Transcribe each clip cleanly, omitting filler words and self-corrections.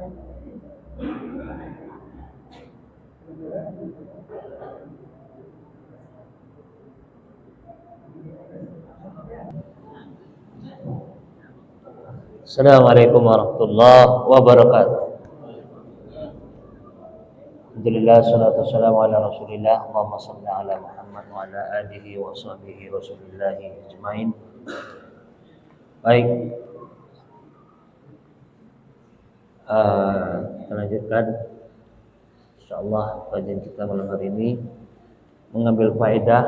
Assalamualaikum warahmatullahi wabarakatuh. Alhamdulillah, salatu wassalamu ala rasulillah. Allahumma salli ala Muhammad wa ala alihi wa sahbihi rasulillahi ajma'in. Baik, kita lanjutkan insyaallah kajian kita malam hari ini, mengambil faedah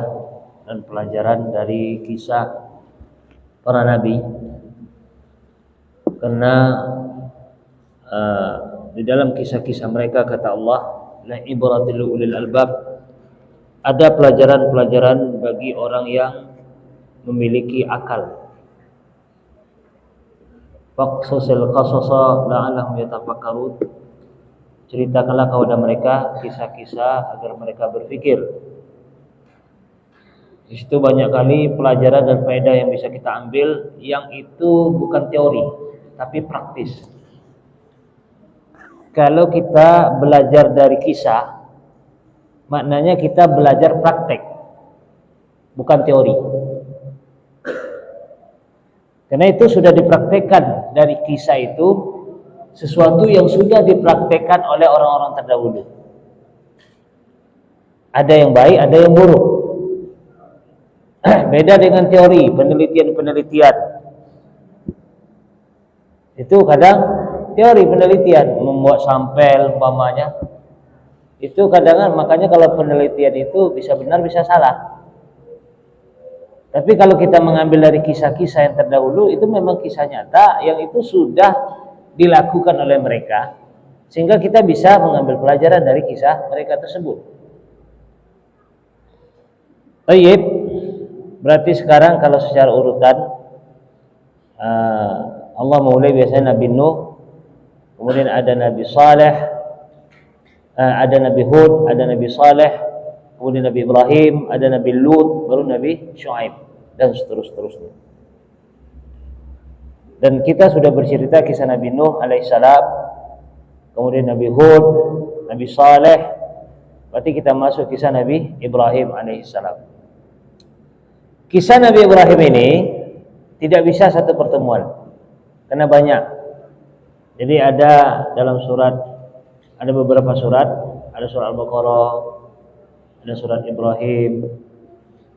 dan pelajaran dari kisah para nabi. Karena di dalam kisah-kisah mereka, kata Allah, la ibratil ulil albab, ada pelajaran-pelajaran bagi orang yang memiliki akal. Faqsasil qasasa la'allahum yatafakkarun, ceritakanlah kepada mereka kisah-kisah agar mereka berpikir. Di situ banyak kali pelajaran dan faedah yang bisa kita ambil, yang itu bukan teori tapi praktis. Kalau kita belajar dari kisah, maknanya kita belajar praktek, bukan teori. Karena itu sudah dipraktekkan dari kisah itu, sesuatu yang sudah dipraktekkan oleh orang-orang terdahulu. Ada yang baik, ada yang buruk. Beda dengan teori, penelitian-penelitian. Itu kadang teori penelitian, membuat sampel umpamanya. Itu kadang, makanya kalau penelitian itu bisa benar bisa salah. Tapi kalau kita mengambil dari kisah-kisah yang terdahulu, itu memang kisah nyata yang itu sudah dilakukan oleh mereka, sehingga kita bisa mengambil pelajaran dari kisah mereka tersebut. Baik, berarti sekarang kalau secara urutan, Allah mulai biasanya Nabi Nuh, kemudian ada Nabi Saleh, ada Nabi Hud, ada Nabi Saleh, kemudian Nabi Ibrahim, ada Nabi Lut, baru Nabi Syuaib, dan seterusnya. Dan kita sudah bercerita kisah Nabi Nuh alaihissalam, kemudian Nabi Hud, Nabi Saleh. Berarti kita masuk kisah Nabi Ibrahim alaihissalam. Kisah Nabi Ibrahim ini tidak bisa satu pertemuan, karena banyak. Jadi ada dalam surat, ada beberapa surat, ada surat Al-Baqarah, ada surat Ibrahim,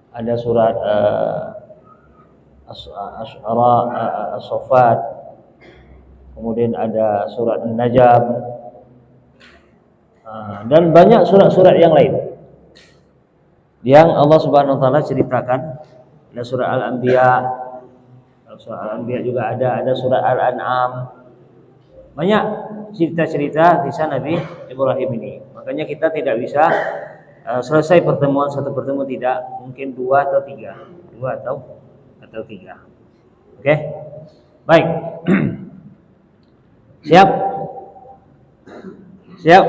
ada surat Ash-Shara, As-Saffat, kemudian ada surat An-Najm, dan banyak surat-surat yang lain yang Allah Subhanahu wa taala ceritakan. Ada surat Al-Anbiya, surat Al-Anbiya juga ada surat Al-An'am. Banyak cerita-cerita kisah Nabi Ibrahim ini. Makanya kita tidak bisa selesai pertemuan satu pertemuan, tidak, mungkin dua atau tiga. Oke? Baik. Siap? Siap?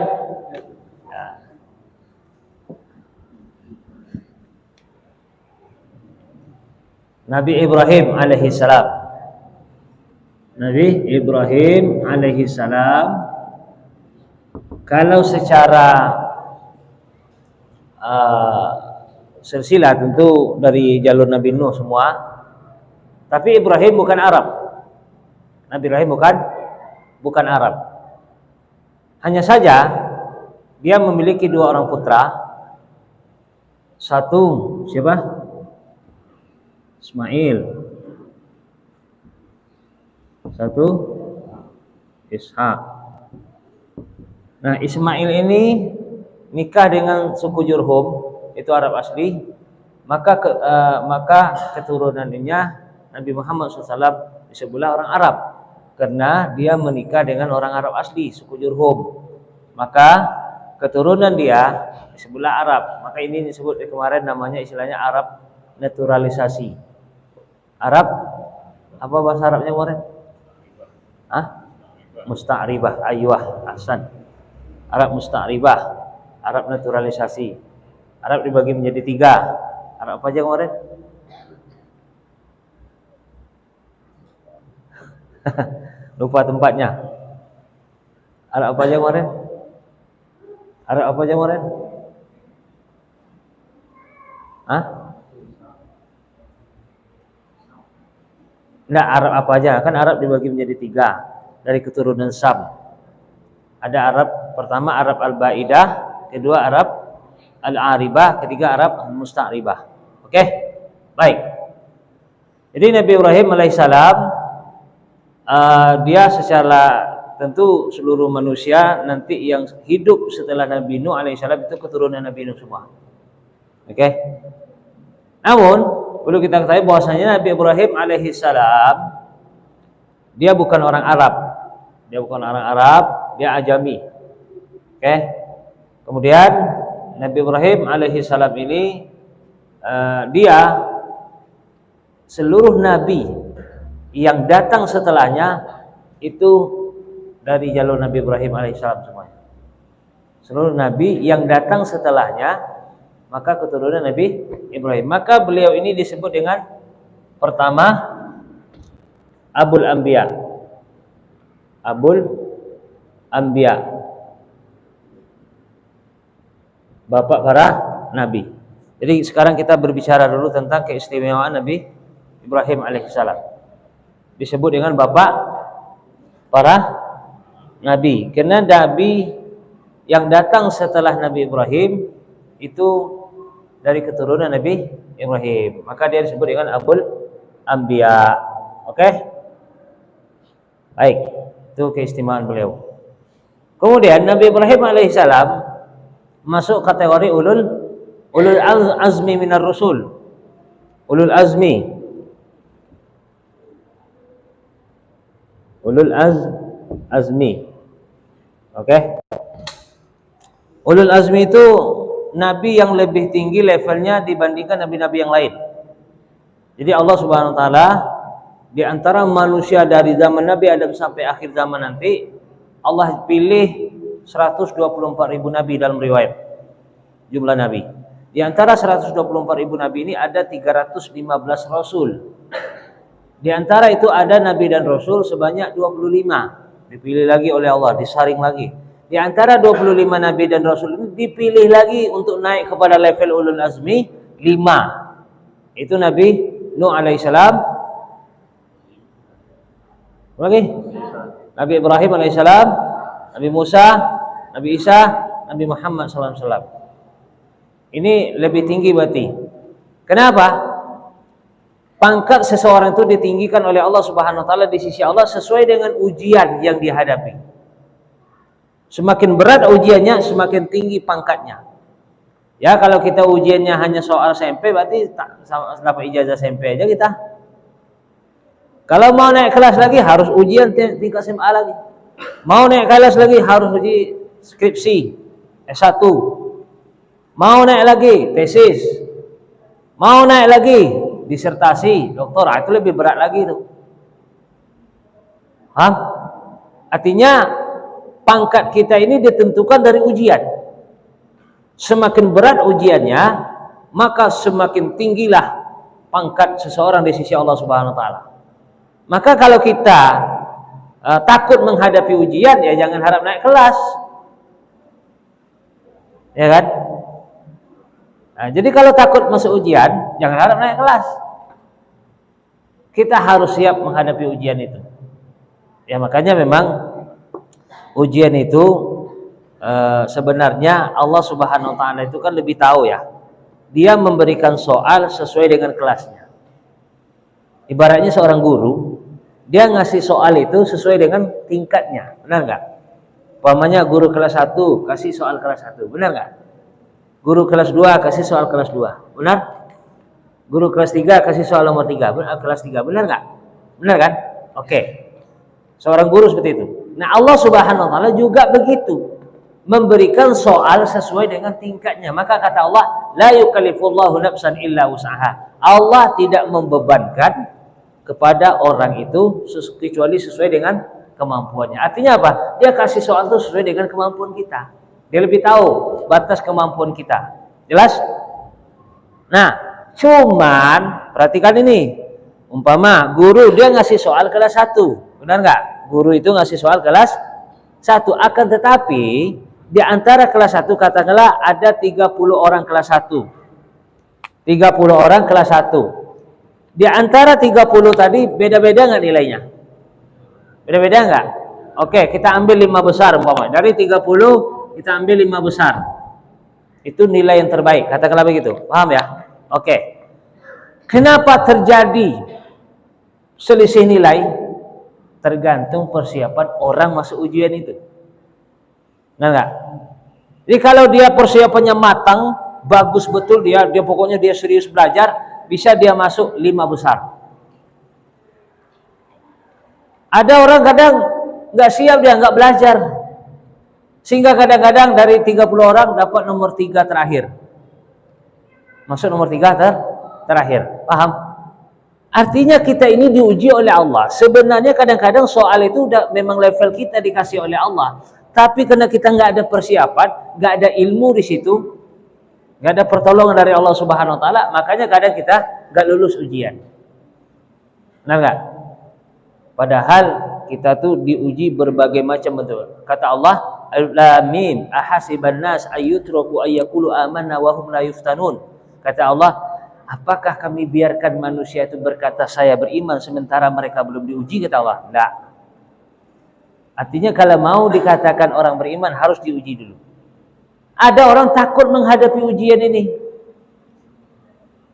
Nabi Ibrahim alaihissalam. Nabi Ibrahim alaihissalam, kalau secara silsilah tentu dari jalur Nabi Nuh semua, tapi Ibrahim bukan Arab. Nabi Ibrahim bukan Arab. Hanya saja dia memiliki dua orang putra. Satu siapa? Ismail. Satu Ishak. Nah, Ismail ini nikah dengan suku Jurhum, itu Arab asli. Maka keturunannya Nabi Muhammad SAW disebutlah orang Arab, karena dia menikah dengan orang Arab asli, suku Jurhum. Maka keturunan dia disebutlah Arab. Maka ini disebut kemarin namanya istilahnya Arab naturalisasi. Arab, apa bahasa Arabnya kemarin? Musta'ribah. Ayyuh, ahsan. Arab musta'ribah, Arab naturalisasi. Arab dibagi menjadi tiga. Arab apa aja kemarin? Lupa tempatnya. Arab apa aja kemarin? Arab apa aja kemarin? Hah? Enggak, Arab apa aja? Kan Arab dibagi menjadi 3 dari keturunan Sam. Ada Arab pertama Arab Al-Baidah, kedua Arab Al-Aribah, ketiga Arab Al-Musta'ribah. Oke? Baik. Jadi Nabi Ibrahim alaihissalam dia secara tentu seluruh manusia nanti yang hidup setelah Nabi Nuh alaihissalam itu keturunan Nabi Nuh semua. Oke? Namun perlu kita ketahui bahwasanya Nabi Ibrahim alaihissalam dia bukan orang Arab. Dia bukan orang Arab, dia Ajami. Oke? Kemudian Nabi Ibrahim alaihissalam ini dia seluruh nabi yang datang setelahnya itu dari jalur Nabi Ibrahim alaihissalam semuanya. Seluruh nabi yang datang setelahnya maka keturunan Nabi Ibrahim. Maka beliau ini disebut dengan pertama Abul Anbiya. Abul Anbiya, bapak para nabi. Jadi sekarang kita berbicara dulu tentang keistimewaan Nabi Ibrahim alaihissalam. Disebut dengan bapak para nabi. Karena nabi yang datang setelah Nabi Ibrahim itu dari keturunan Nabi Ibrahim. Maka dia disebut dengan Abul Anbiya. Oke? Baik, itu keistimewaan beliau. Kemudian Nabi Ibrahim alaihissalam masuk kategori ulul azmi minar rusul. Ulul azmi. Ulul azmi. Oke? Ulul azmi itu nabi yang lebih tinggi levelnya dibandingkan nabi-nabi yang lain. Jadi Allah Subhanahu wa taala di antara manusia dari zaman Nabi Adam sampai akhir zaman nanti Allah pilih 124.000 nabi dalam riwayat jumlah nabi. Di antara 124.000 nabi ini ada 315 rasul. Di antara itu ada nabi dan rasul sebanyak 25. Dipilih lagi oleh Allah, disaring lagi. Di antara 25 nabi dan rasul ini dipilih lagi untuk naik kepada level ulul azmi 5. Itu Nabi Nuh alaihissalam. Lagi Nabi Ibrahim alaihissalam, Nabi Musa, Nabi Isa, Nabi Muhammad sallallahu alaihi wasallam. Ini lebih tinggi berarti. Kenapa? Pangkat seseorang itu ditinggikan oleh Allah Subhanahu wa taala di sisi Allah sesuai dengan ujian yang dihadapi. Semakin berat ujiannya, semakin tinggi pangkatnya. Ya, kalau kita ujiannya hanya soal SMP berarti tak dapat ijazah SMP aja kita. Kalau mau naik kelas lagi harus ujian tingkat SMA lagi. Mau naik kelas lagi harus uji skripsi S1. Mau naik lagi tesis. Mau naik lagi disertasi, doktor. Itu lebih berat lagi itu. Paham? Artinya pangkat kita ini ditentukan dari ujian. Semakin berat ujiannya, maka semakin tinggilah pangkat seseorang di sisi Allah Subhanahu wa taala. Maka kalau kita takut menghadapi ujian, ya jangan harap naik kelas. Ya kan? Nah, jadi kalau takut masuk ujian, jangan harap naik kelas. Kita harus siap menghadapi ujian itu. Ya makanya memang ujian itu sebenarnya Allah Subhanahu wa taala itu kan lebih tahu ya. Dia memberikan soal sesuai dengan kelasnya. Ibaratnya seorang guru, dia ngasih soal itu sesuai dengan tingkatnya. Benar enggak? Umpamanya guru kelas 1 kasih soal kelas 1. Benar enggak? Guru kelas 2 kasih soal kelas 2. Benar? Guru kelas 3 kasih soal nomor 3. Kelas 3. Benar enggak? Benar kan? Oke. Seorang guru seperti itu. Nah, Allah Subhanahu wa taala juga begitu. Memberikan soal sesuai dengan tingkatnya. Maka kata Allah, la yukallifullahu nafsan illa wus'aha. Allah tidak membebankan kepada orang itu kecuali sesuai dengan kemampuannya. Artinya apa? Dia kasih soal itu sesuai dengan kemampuan kita. Dia lebih tahu batas kemampuan kita. Jelas? Nah, cuman perhatikan ini. Umpama guru dia ngasih soal kelas 1. Benar nggak? Guru itu ngasih soal kelas Satu, akan tetapi di antara kelas 1 katakanlah ada 30 orang kelas 1. 30 orang kelas 1. Di antara 30 tadi beda-beda nggak nilainya? Beda-beda nggak? Oke, kita ambil 5 besar umpama. Dari 30 kita ambil 5 besar. Itu nilai yang terbaik. Katakanlah begitu. Paham ya? Oke. Kenapa terjadi selisih nilai? Tergantung persiapan orang masuk ujian itu. Nah, enggak? Jadi kalau dia persiapannya matang, bagus betul dia pokoknya dia serius belajar, bisa dia masuk 5 besar. Ada orang kadang nggak siap, dia nggak belajar, sehingga kadang-kadang dari 30 orang dapat nomor 3 terakhir, masuk nomor 3 terakhir. Paham? Artinya kita ini diuji oleh Allah. Sebenarnya kadang-kadang soal itu udah memang level kita dikasih oleh Allah, tapi karena kita nggak ada persiapan, nggak ada ilmu di situ, nggak ada pertolongan dari Allah Subhanahu Wa Taala, makanya kadang kita nggak lulus ujian. Nah, nggak? Padahal kita tuh diuji berbagai macam bentuk. Kata Allah, Alif Lam Mim, ahasiban nas ayyutraku ayyaqulu amanna wa hum la yuftanun. Kata Allah, apakah kami biarkan manusia itu berkata saya beriman sementara mereka belum diuji? Kata Allah, enggak. Artinya kalau mau dikatakan orang beriman harus diuji dulu. Ada orang takut menghadapi ujian ini.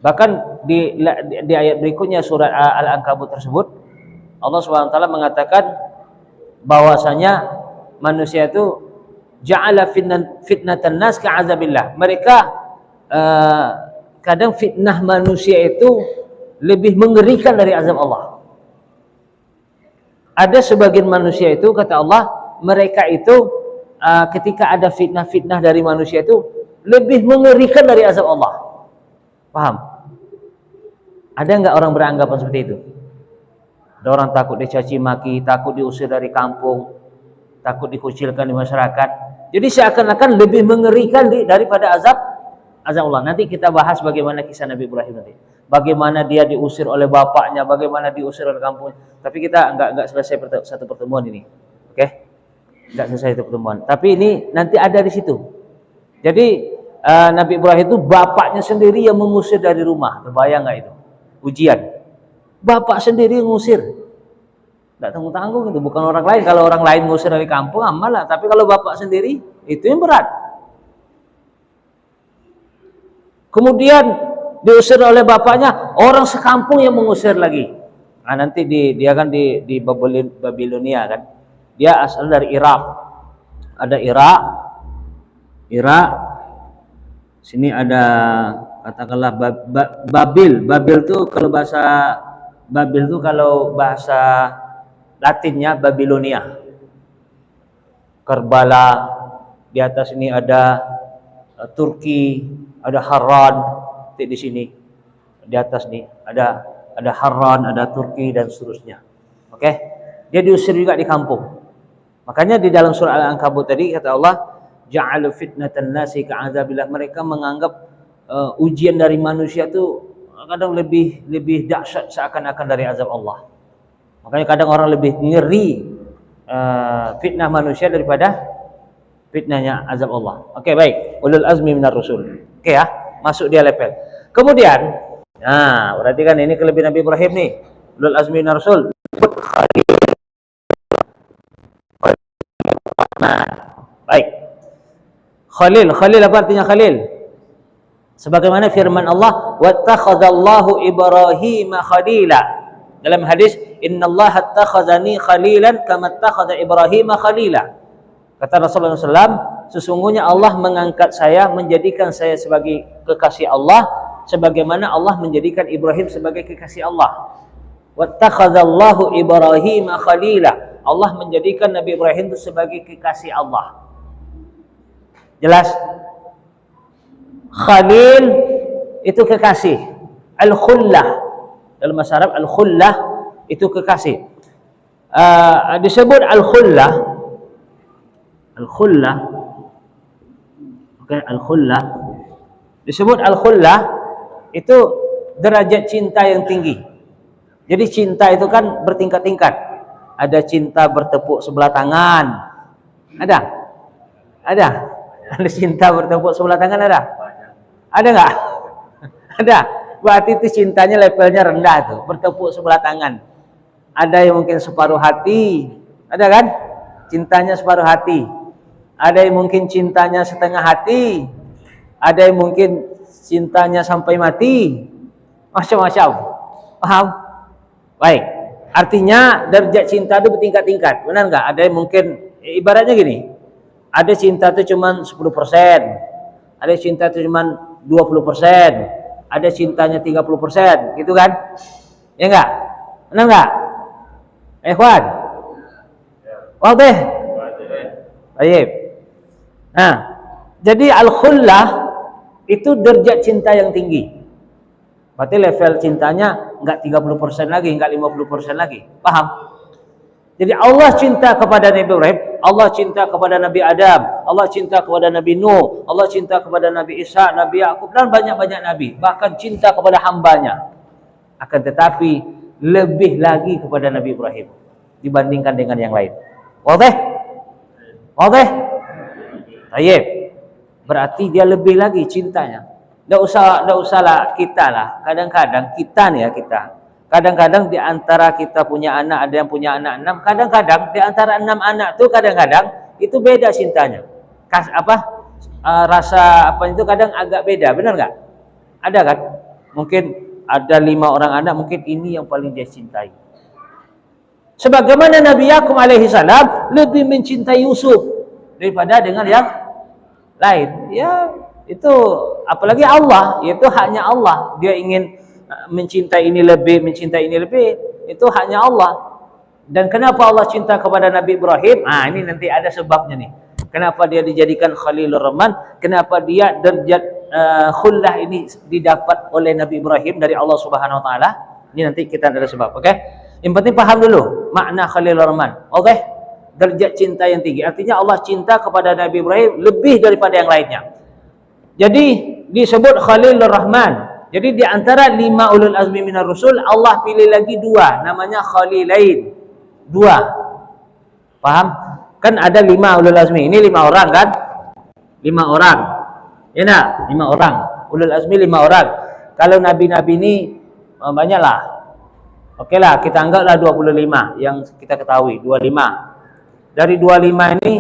Bahkan di ayat berikutnya surat Al-Ankabut tersebut, Allah SWT mengatakan bahwasanya manusia itu ja'ala fitnatan nas ka'azabillah. Mereka kadang fitnah manusia itu lebih mengerikan dari azab Allah. Ada sebagian manusia itu, kata Allah, mereka itu ketika ada fitnah-fitnah dari manusia itu lebih mengerikan dari azab Allah. Paham? Ada nggak orang beranggapan seperti itu? Ada orang takut dicaci maki, takut diusir dari kampung, takut dikucilkan di masyarakat. Jadi seakan-akan lebih mengerikan daripada azab Allah. Nanti kita bahas bagaimana kisah Nabi Ibrahim nanti. Bagaimana dia diusir oleh bapaknya, bagaimana diusir oleh kampungnya. Tapi kita enggak selesai satu pertemuan ini. Oke? Enggak selesai satu pertemuan. Tapi ini nanti ada di situ. Jadi Nabi Ibrahim itu bapaknya sendiri yang mengusir dari rumah. Terbayang enggak itu? Ujian. Bapak sendiri yang ngusir. Enggak tanggung-tanggung itu, bukan orang lain. Kalau orang lain ngusir dari kampung amal lah, tapi kalau bapak sendiri itu yang berat. Kemudian diusir oleh bapaknya, orang sekampung yang mengusir lagi. Nah, nanti dia kan di Babilonia kan. Dia asal dari Irak. Ada Irak. Sini ada katakanlah Babil. Babil tuh kalau bahasa Latinnya Babilonia. Karbala, di atas ini ada Turki, ada Harran, di sini di atas nih ada Harran, ada Turki dan seterusnya. Oke? Dia diusir juga di kampung. Makanya di dalam surah Al-Ankabut tadi kata Allah, ja'alu fitnatan nasi ka'adzabillah. Mereka menganggap ujian dari manusia itu kadang lebih dahsyat seakan-akan dari azab Allah. Makanya kadang orang lebih ngeri fitnah manusia daripada fitnahnya azab Allah. Oke, baik. Ulul azmi minar rusul. Oke ya, masuk dia level. Kemudian, nah, berarti kan ini kelebihan Nabi Ibrahim nih. Ulul azmi minar rusul. Nah, baik. Khalil apa artinya Khalil? Sebagaimana firman Allah, wattakhadallahu Ibrahim khalila. Dalam hadis, innallaha attakhadhani khalilan kama attakhadha Ibrahim khalila. Kata Rasulullah SAW, sesungguhnya Allah mengangkat saya, menjadikan saya sebagai kekasih Allah, sebagaimana Allah menjadikan Ibrahim sebagai kekasih Allah. Wattakhadallahu Ibrahim khalila. Allah menjadikan Nabi Ibrahim itu sebagai kekasih Allah. Jelas? Khalil itu kekasih. Al-khullah. Dalam bahasa Arab al-khullah itu kekasih. Disebut al-khullah. Al-khullah. Oke, al-khullah. Disebut al-khullah itu derajat cinta yang tinggi. Jadi cinta itu kan bertingkat-tingkat. Ada cinta bertepuk sebelah tangan. Ada? Ada? Ada cinta bertepuk sebelah tangan ada? Ada nggak? Ada. Berarti itu cintanya levelnya rendah tuh, bertepuk sebelah tangan. Ada yang mungkin separuh hati, ada kan? Cintanya separuh hati. Ada yang mungkin cintanya setengah hati. Ada yang mungkin cintanya sampai mati. Macam-macam. Paham? Baik. Artinya derajat cinta itu bertingkat-tingkat. Benar nggak? Ada yang mungkin ibaratnya gini. Ada cinta itu cuma 10%. Ada cinta itu cuma 20%. Ada cintanya 30%, gitu kan? Ya enggak? Benar enggak? Ikhwan. Oke. Baik. Nah, jadi al-khullah itu derajat cinta yang tinggi. Berarti level cintanya enggak 30% lagi, enggak 50% lagi. Paham? Jadi Allah cinta kepada Nabi Ibrahim, Allah cinta kepada Nabi Adam, Allah cinta kepada Nabi Nuh, Allah cinta kepada Nabi Isa, Nabi Yakub dan banyak-banyak nabi, bahkan cinta kepada hambanya. Akan tetapi lebih lagi kepada Nabi Ibrahim dibandingkan dengan yang lain. Wadah? Wadah? Baik. Berarti dia lebih lagi cintanya. Enggak usahlah kita lah. Kadang-kadang kita nih ya kita. Kadang-kadang di antara kita punya anak, ada yang punya anak 6, kadang-kadang di antara 6 anak tuh kadang-kadang itu beda cintanya. Rasa apa itu kadang agak beda, benar nggak? Ada kan? Mungkin ada 5 orang anak, mungkin ini yang paling dia cintai. Sebagaimana Nabi Yakub alaihi salam lebih mencintai Yusuf daripada dengan yang lain. Ya, itu apalagi Allah, itu haknya Allah. Dia ingin mencintai ini lebih, itu haknya Allah. Dan kenapa Allah cinta kepada Nabi Ibrahim? Ini nanti ada sebabnya nih. Kenapa dia dijadikan Khalilur Rahman? Kenapa dia derajat khullah ini didapat oleh Nabi Ibrahim dari Allah Subhanahu wa taala? Ini nanti kita ada sebab, oke? Yang penting paham dulu makna Khalilur Rahman. Oke? Derajat cinta yang tinggi. Artinya Allah cinta kepada Nabi Ibrahim lebih daripada yang lainnya. Jadi disebut Khalilur Rahman. Jadi di antara 5 ulul azmi minar rusul, Allah pilih lagi 2, namanya Khalilain. 2. Paham? Kan ada 5 ulul azmi. Ini 5 orang kan? 5 orang. Ya enggak? 5 orang. Ulul azmi 5 orang. Kalau nabi-nabi ini banyaklah. Oke lah, kita anggaplah 25 yang kita ketahui, 25. Dari 25 ini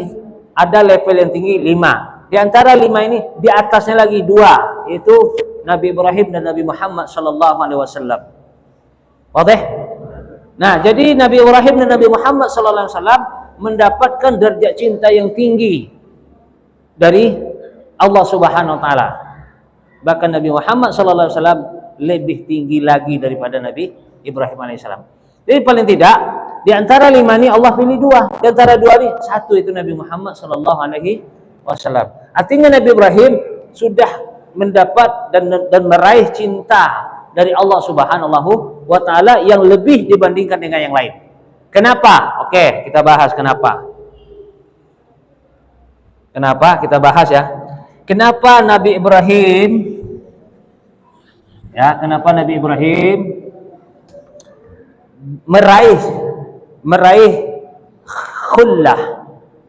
ada level yang tinggi 5. Di antara 5 ini di atasnya lagi 2, yaitu Nabi Ibrahim dan Nabi Muhammad sallallahu alaihi wasallam. Wadah? Nah, jadi Nabi Ibrahim dan Nabi Muhammad sallallahu alaihi wasallam mendapatkan derajat cinta yang tinggi dari Allah Subhanahu wa taala. Bahkan Nabi Muhammad sallallahu alaihi wasallam lebih tinggi lagi daripada Nabi Ibrahim alaihissalam. Jadi paling tidak di antara 5 ini Allah pilih 2. Di antara 2 ini 1 itu Nabi Muhammad sallallahu alaihi wasallam. Artinya Nabi Ibrahim sudah mendapat dan meraih cinta dari Allah Subhanahu wa taala yang lebih dibandingkan dengan yang lain. Kenapa? Oke, kita bahas kenapa. Kenapa? Kita bahas ya. Kenapa Nabi Ibrahim meraih khullah?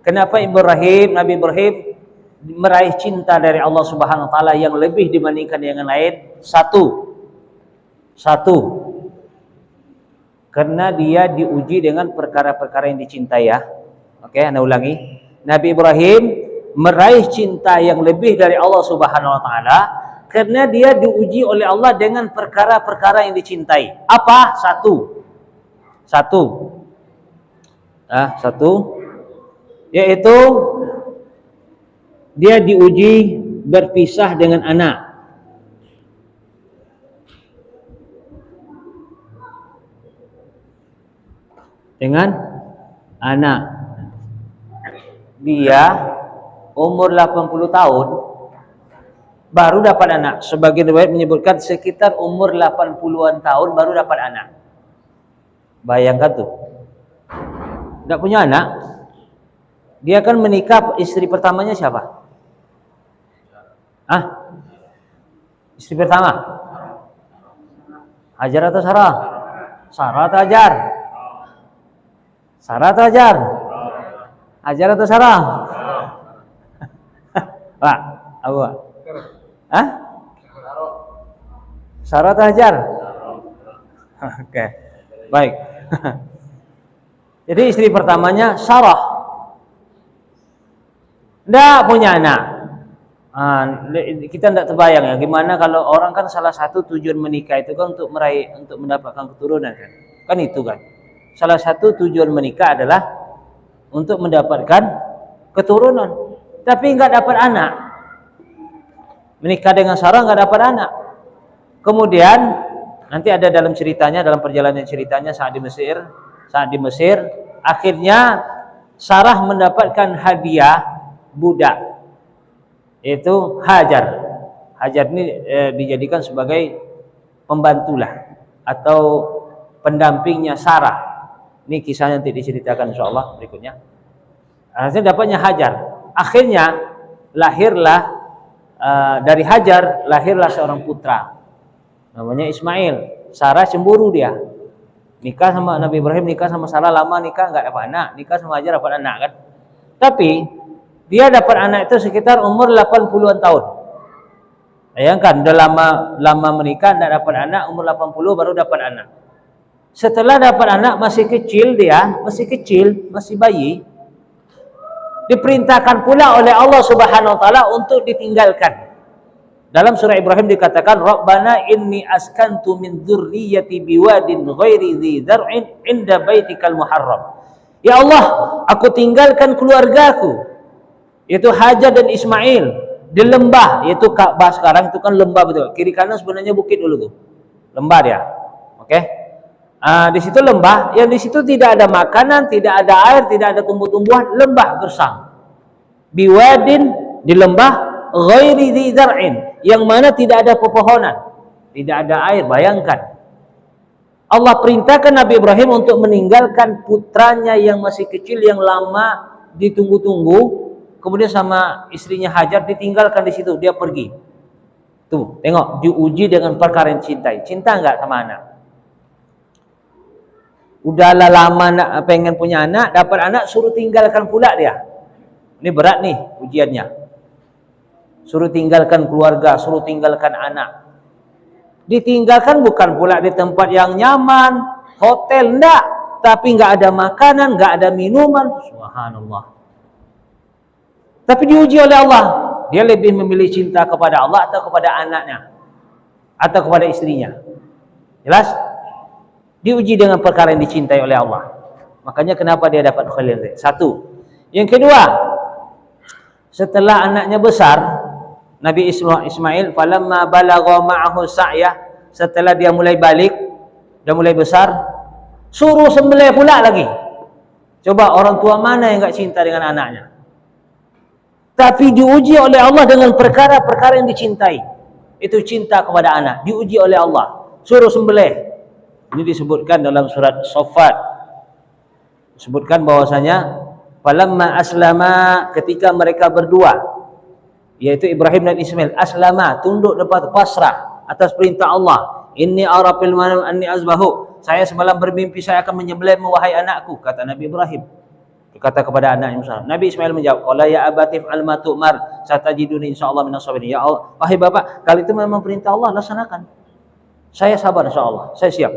Kenapa Nabi Ibrahim meraih cinta dari Allah Subhanahu wa taala yang lebih dibandingkan dengan lain? Satu. Karena dia diuji dengan perkara-perkara yang dicintai ya. Oke, Anda ulangi. Nabi Ibrahim meraih cinta yang lebih dari Allah Subhanahu wa taala karena dia diuji oleh Allah dengan perkara-perkara yang dicintai. Apa? Satu. Yaitu dia diuji berpisah dengan anak. Dia umur 80 tahun baru dapat anak. Sebagian riwayat menyebutkan sekitar umur 80-an tahun baru dapat anak. Bayangkan tuh. Enggak punya anak. Dia kan menikah, istri pertamanya siapa? Istri pertama? Hajar atau Sarah? Sarah atau Hajar? Sarah atau Hajar? Hajar atau Sarah? Pak, Abu. Hah? Sarah atau Hajar? Oke. Baik. Jadi istri pertamanya Sarah. Nggak punya anak. Kita tidak terbayang ya gimana kalau orang kan salah satu tujuan menikah itu kan untuk mendapatkan keturunan kan. Kan itu kan. Salah satu tujuan menikah adalah untuk mendapatkan keturunan. Tapi nggak dapat anak. Menikah dengan Sarah nggak dapat anak. Kemudian nanti ada dalam ceritanya, dalam perjalanan ceritanya saat di Mesir, akhirnya Sarah mendapatkan hadiah budak, yaitu Hajar. Hajar ini dijadikan sebagai pembantulah atau pendampingnya Sarah. Ini kisahnya nanti diceritakan insyaallah berikutnya. Akhirnya dapatnya Hajar. Akhirnya lahirlah dari Hajar lahirlah seorang putra namanya Ismail. Sarah cemburu dia. Nikah sama Nabi Ibrahim, nikah sama Sarah lama nikah nggak dapat anak, nikah sama Hajar dapat anak kan. Tapi dia dapat anak itu sekitar umur 80-an tahun. Bayangkan udah lama menikah tidak dapat anak, umur 80 baru dapat anak. Setelah dapat anak masih kecil, masih bayi. Diperintahkan pula oleh Allah Subhanahu wa taala untuk ditinggalkan. Dalam surah Ibrahim dikatakan, Rabbana inni askantu min dzurriyyati biwadin ghairi dzi dzar'in 'inda baitikal muharram. Ya Allah, aku tinggalkan keluargaku, yaitu Hajar dan Ismail, di lembah, yaitu Ka'bah sekarang itu kan lembah betul. Kiri kanan sebenarnya bukit dulu tuh. Lembah dia. Oke. Di situ lembah, yang di situ tidak ada makanan, tidak ada air, tidak ada tumbuh-tumbuhan, lembah gersang. Biwadin, di lembah, ghairi dzi dzar'in, yang mana tidak ada pepohonan, tidak ada air. Bayangkan. Allah perintahkan Nabi Ibrahim untuk meninggalkan putranya yang masih kecil, yang lama ditunggu-tunggu. Kemudian sama istrinya Hajar ditinggalkan di situ, dia pergi. Tuh, tengok, diuji dengan perkara yang cintai. Cinta enggak sama anak? Udahlah lama pengen punya anak, dapat anak suruh tinggalkan pula dia. Ini berat nih ujiannya. Suruh tinggalkan keluarga, suruh tinggalkan anak. Ditinggalkan bukan pula di tempat yang nyaman, hotel enggak, tapi enggak ada makanan, enggak ada minuman. Subhanallah. Tapi diuji oleh Allah. Dia lebih memilih cinta kepada Allah atau kepada anaknya? Atau kepada istrinya? Jelas? Diuji dengan perkara yang dicintai oleh Allah. Makanya kenapa dia dapat khalil? Satu. Yang kedua, setelah anaknya besar, Nabi Ismail, falamma balagha ma'ahu sa'yah, setelah dia mulai balik, dia mulai besar, suruh sembelih pula lagi. Coba orang tua mana yang enggak cinta dengan anaknya? Tapi diuji oleh Allah dengan perkara-perkara yang dicintai. Itu cinta kepada anak. Diuji oleh Allah. Suruh sembelih. Ini disebutkan dalam surat Saffat. Disebutkan bahwasanya falamma aslama, ketika mereka berdua, yaitu Ibrahim dan Ismail, aslama, tunduk depan pasrah atas perintah Allah. Inni ara fil manam anni azbahu. Saya semalam bermimpi saya akan menyembelihmu wahai anakku, kata Nabi Ibrahim. Kata kepada anaknya Musa. Nabi Ismail menjawab, qala ya abatif al matumar satajiduni insyaallah minas sabirin. Ya Allah, wahai bapak, kalau itu memang perintah Allah, laksanakan. Saya sabar insyaallah, saya siap.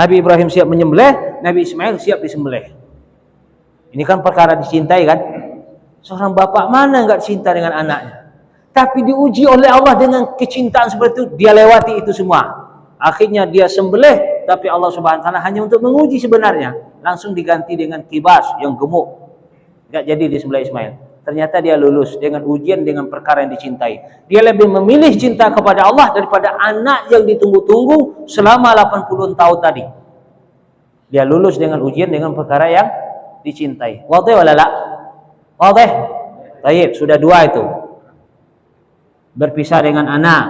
Nabi Ibrahim siap menyembelih, Nabi Ismail siap disembelih. Ini kan perkara dicintai kan? Seorang bapak mana enggak cinta dengan anaknya? Tapi diuji oleh Allah dengan kecintaan seperti itu, dia lewati itu semua. Akhirnya dia sembelih, tapi Allah Subhanahu wa taala hanya untuk menguji sebenarnya. Langsung diganti dengan kibas yang gemuk. Enggak jadi disembelih Ismail. Ternyata dia lulus dengan ujian dengan perkara yang dicintai. Dia lebih memilih cinta kepada Allah daripada anak yang ditunggu-tunggu selama 80 tahun tadi. Dia lulus dengan ujian dengan perkara yang dicintai. Wadih wala la? Wadih? Baik, sudah dua itu. Berpisah dengan anak.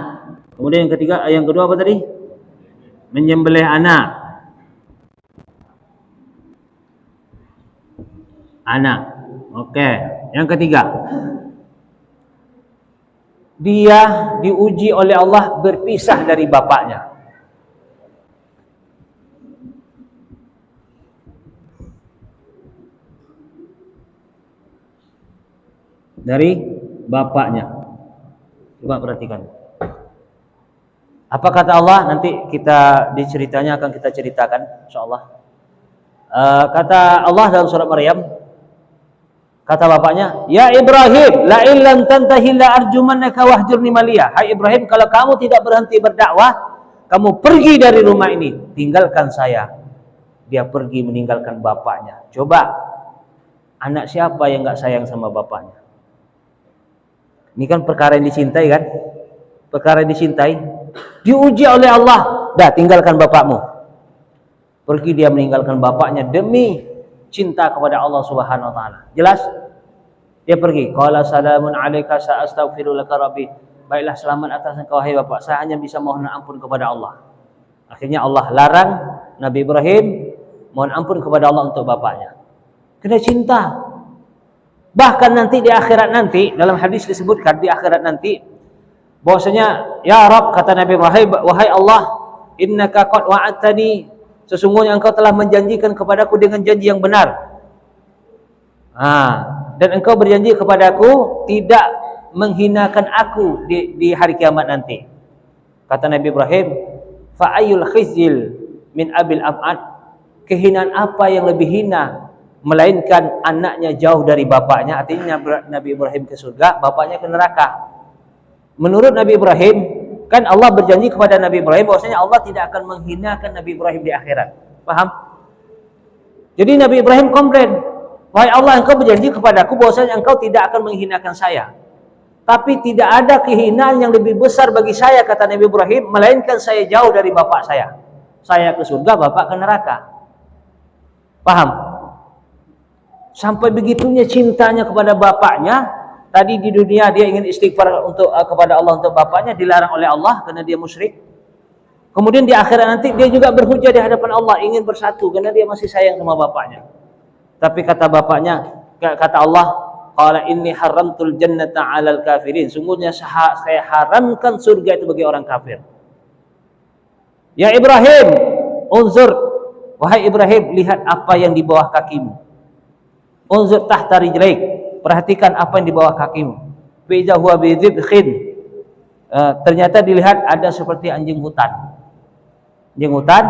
Kemudian yang kedua apa tadi? Menyembelih anak. Oke. Yang ketiga, dia diuji oleh Allah berpisah dari bapaknya. dari bapaknya. Coba perhatikan. Apa kata Allah? Nanti kita di ceritanya akan kita ceritakan, insyaallah. Kata Allah dalam surat Maryam, kata bapaknya, "Ya Ibrahim, la illam tantahi la arjumannaka wahjurni maliya." Hai Ibrahim, kalau kamu tidak berhenti berdakwah, kamu pergi dari rumah ini, tinggalkan saya. Dia pergi meninggalkan bapaknya. Coba, anak siapa yang enggak sayang sama bapaknya? Ini kan perkara yang dicintai kan? Perkara yang dicintai. Diuji oleh Allah. Dah, tinggalkan bapakmu. Pergi dia meninggalkan bapaknya demi cinta kepada Allah Subhanahu wa taala. Jelas? Dia pergi. Qala salamun alayka sa'astaghfiru laka rabbi. Baiklah, selamat atas engkau wahai bapak. Saya hanya bisa mohon ampun kepada Allah. Akhirnya Allah larang Nabi Ibrahim mohon ampun kepada Allah untuk bapaknya. Kena cinta. Bahkan nanti di akhirat nanti, dalam hadis disebutkan di akhirat nanti bahwasanya, ya Rabb, kata Nabi Ibrahim, wahai Allah, innaka qad wa'adtani, sesungguhnya engkau telah menjanjikan kepadaku dengan janji yang benar. Dan engkau berjanji kepadaku tidak menghinakan aku di hari kiamat nanti. Kata Nabi Ibrahim, fa ayyul khizyil min abil ab'ad, kehinaan apa yang lebih hina melainkan anaknya jauh dari bapaknya. Artinya Nabi Ibrahim ke surga, bapaknya ke neraka. Menurut Nabi Ibrahim, kan Allah berjanji kepada Nabi Ibrahim bahwasanya Allah tidak akan menghinakan Nabi Ibrahim di akhirat. Paham? Jadi Nabi Ibrahim komplain, wahai Allah, engkau berjanji kepadaku bahwasanya engkau tidak akan menghinakan saya. Tapi tidak ada kehinaan yang lebih besar bagi saya, kata Nabi Ibrahim, melainkan saya jauh dari bapak saya. Saya ke surga, bapak ke neraka. Paham? Sampai begitunya cintanya kepada bapaknya. Tadi di dunia dia ingin istighfar untuk kepada Allah untuk bapaknya, dilarang oleh Allah karena dia musyrik. Kemudian di akhirat nanti dia juga berhujjah di hadapan Allah, ingin bersatu karena dia masih sayang sama bapaknya. Tapi kata bapaknya, kata Allah, qala inni haramtul jannata 'alal kafirin, sungguhnya saya haramkan surga itu bagi orang kafir. Ya Ibrahim, unzur, wahai Ibrahim, lihat apa yang di bawah kakimu. Unzur tahta rijlaik, perhatikan apa yang di bawah kakimu. Fa idza huwa bidhibkhin, ternyata dilihat ada seperti anjing hutan. Anjing hutan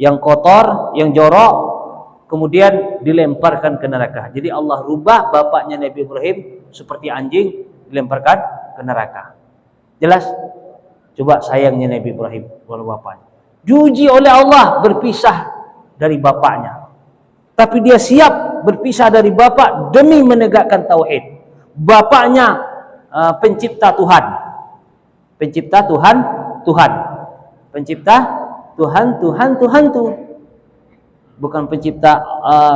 yang kotor, yang jorok, kemudian dilemparkan ke neraka. Jadi Allah rubah bapaknya Nabi Ibrahim seperti anjing, dilemparkan ke neraka. Jelas? Coba sayangnya Nabi Ibrahim kepada bapaknya. Diuji oleh Allah berpisah dari bapaknya. Tapi dia siap berpisah dari bapak demi menegakkan tauhid. Bapaknya pencipta Tuhan. Pencipta Tuhan, Tuhan. Pencipta Tuhan, Tuhan, Tuhan tuh. Bukan pencipta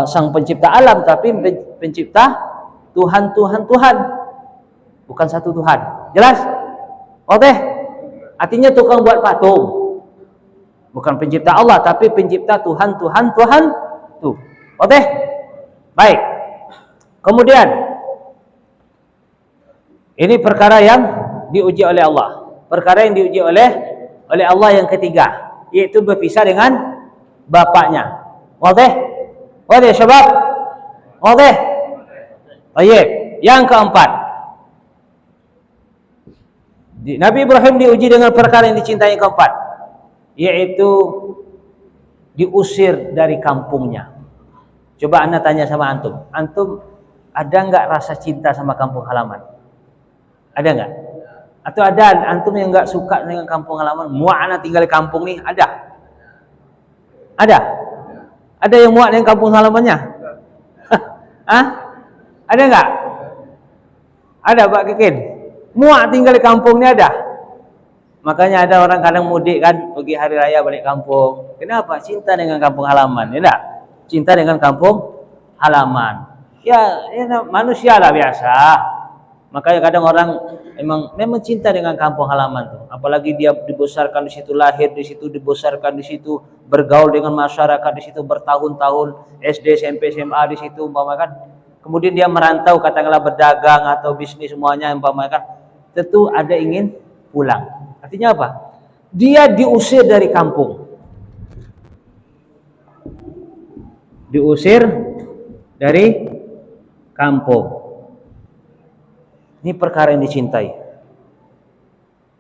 sang pencipta alam, tapi pencipta Tuhan, Tuhan, Tuhan. Bukan satu Tuhan. Jelas? Oke. Artinya tukang buat patung. Bukan pencipta Allah, tapi pencipta Tuhan, Tuhan, Tuhan tuh. Oke? Baik. Kemudian ini perkara yang diuji oleh Allah. Perkara yang diuji oleh Allah yang ketiga, yaitu berpisah dengan bapaknya. Oke? Oke, syabab? Oke? Baik. Yang keempat, Nabi Ibrahim diuji dengan perkara yang dicintai yang keempat, yaitu diusir dari kampungnya. Coba anda tanya sama antum. Antum ada enggak rasa cinta sama kampung halaman? Ada enggak? Atau ada antum yang enggak suka dengan kampung halaman? Muak anak tinggal di kampung nih, ada? Ada? Ada yang muak dengan kampung halamannya? Hah? Ada enggak? Ada Pak Kekin? Muak tinggal di kampung ini ada? Makanya ada orang kadang mudik kan, pergi hari raya balik kampung. Kenapa? Cinta dengan kampung halaman, ya enggak? Cinta dengan kampung halaman. Ya manusia lah biasa. Makanya kadang orang memang cinta dengan kampung halaman tuh. Apalagi dia dibesarkan di situ, lahir di situ, dibesarkan di situ, bergaul dengan masyarakat di situ bertahun-tahun, SD, SMP, SMA di situ umpamakan. Kemudian dia merantau katakanlah berdagang atau bisnis semuanya umpamakan. Tentu ada ingin pulang. Artinya apa? Dia diusir dari kampung. Diusir dari kampung. Ini perkara yang dicintai.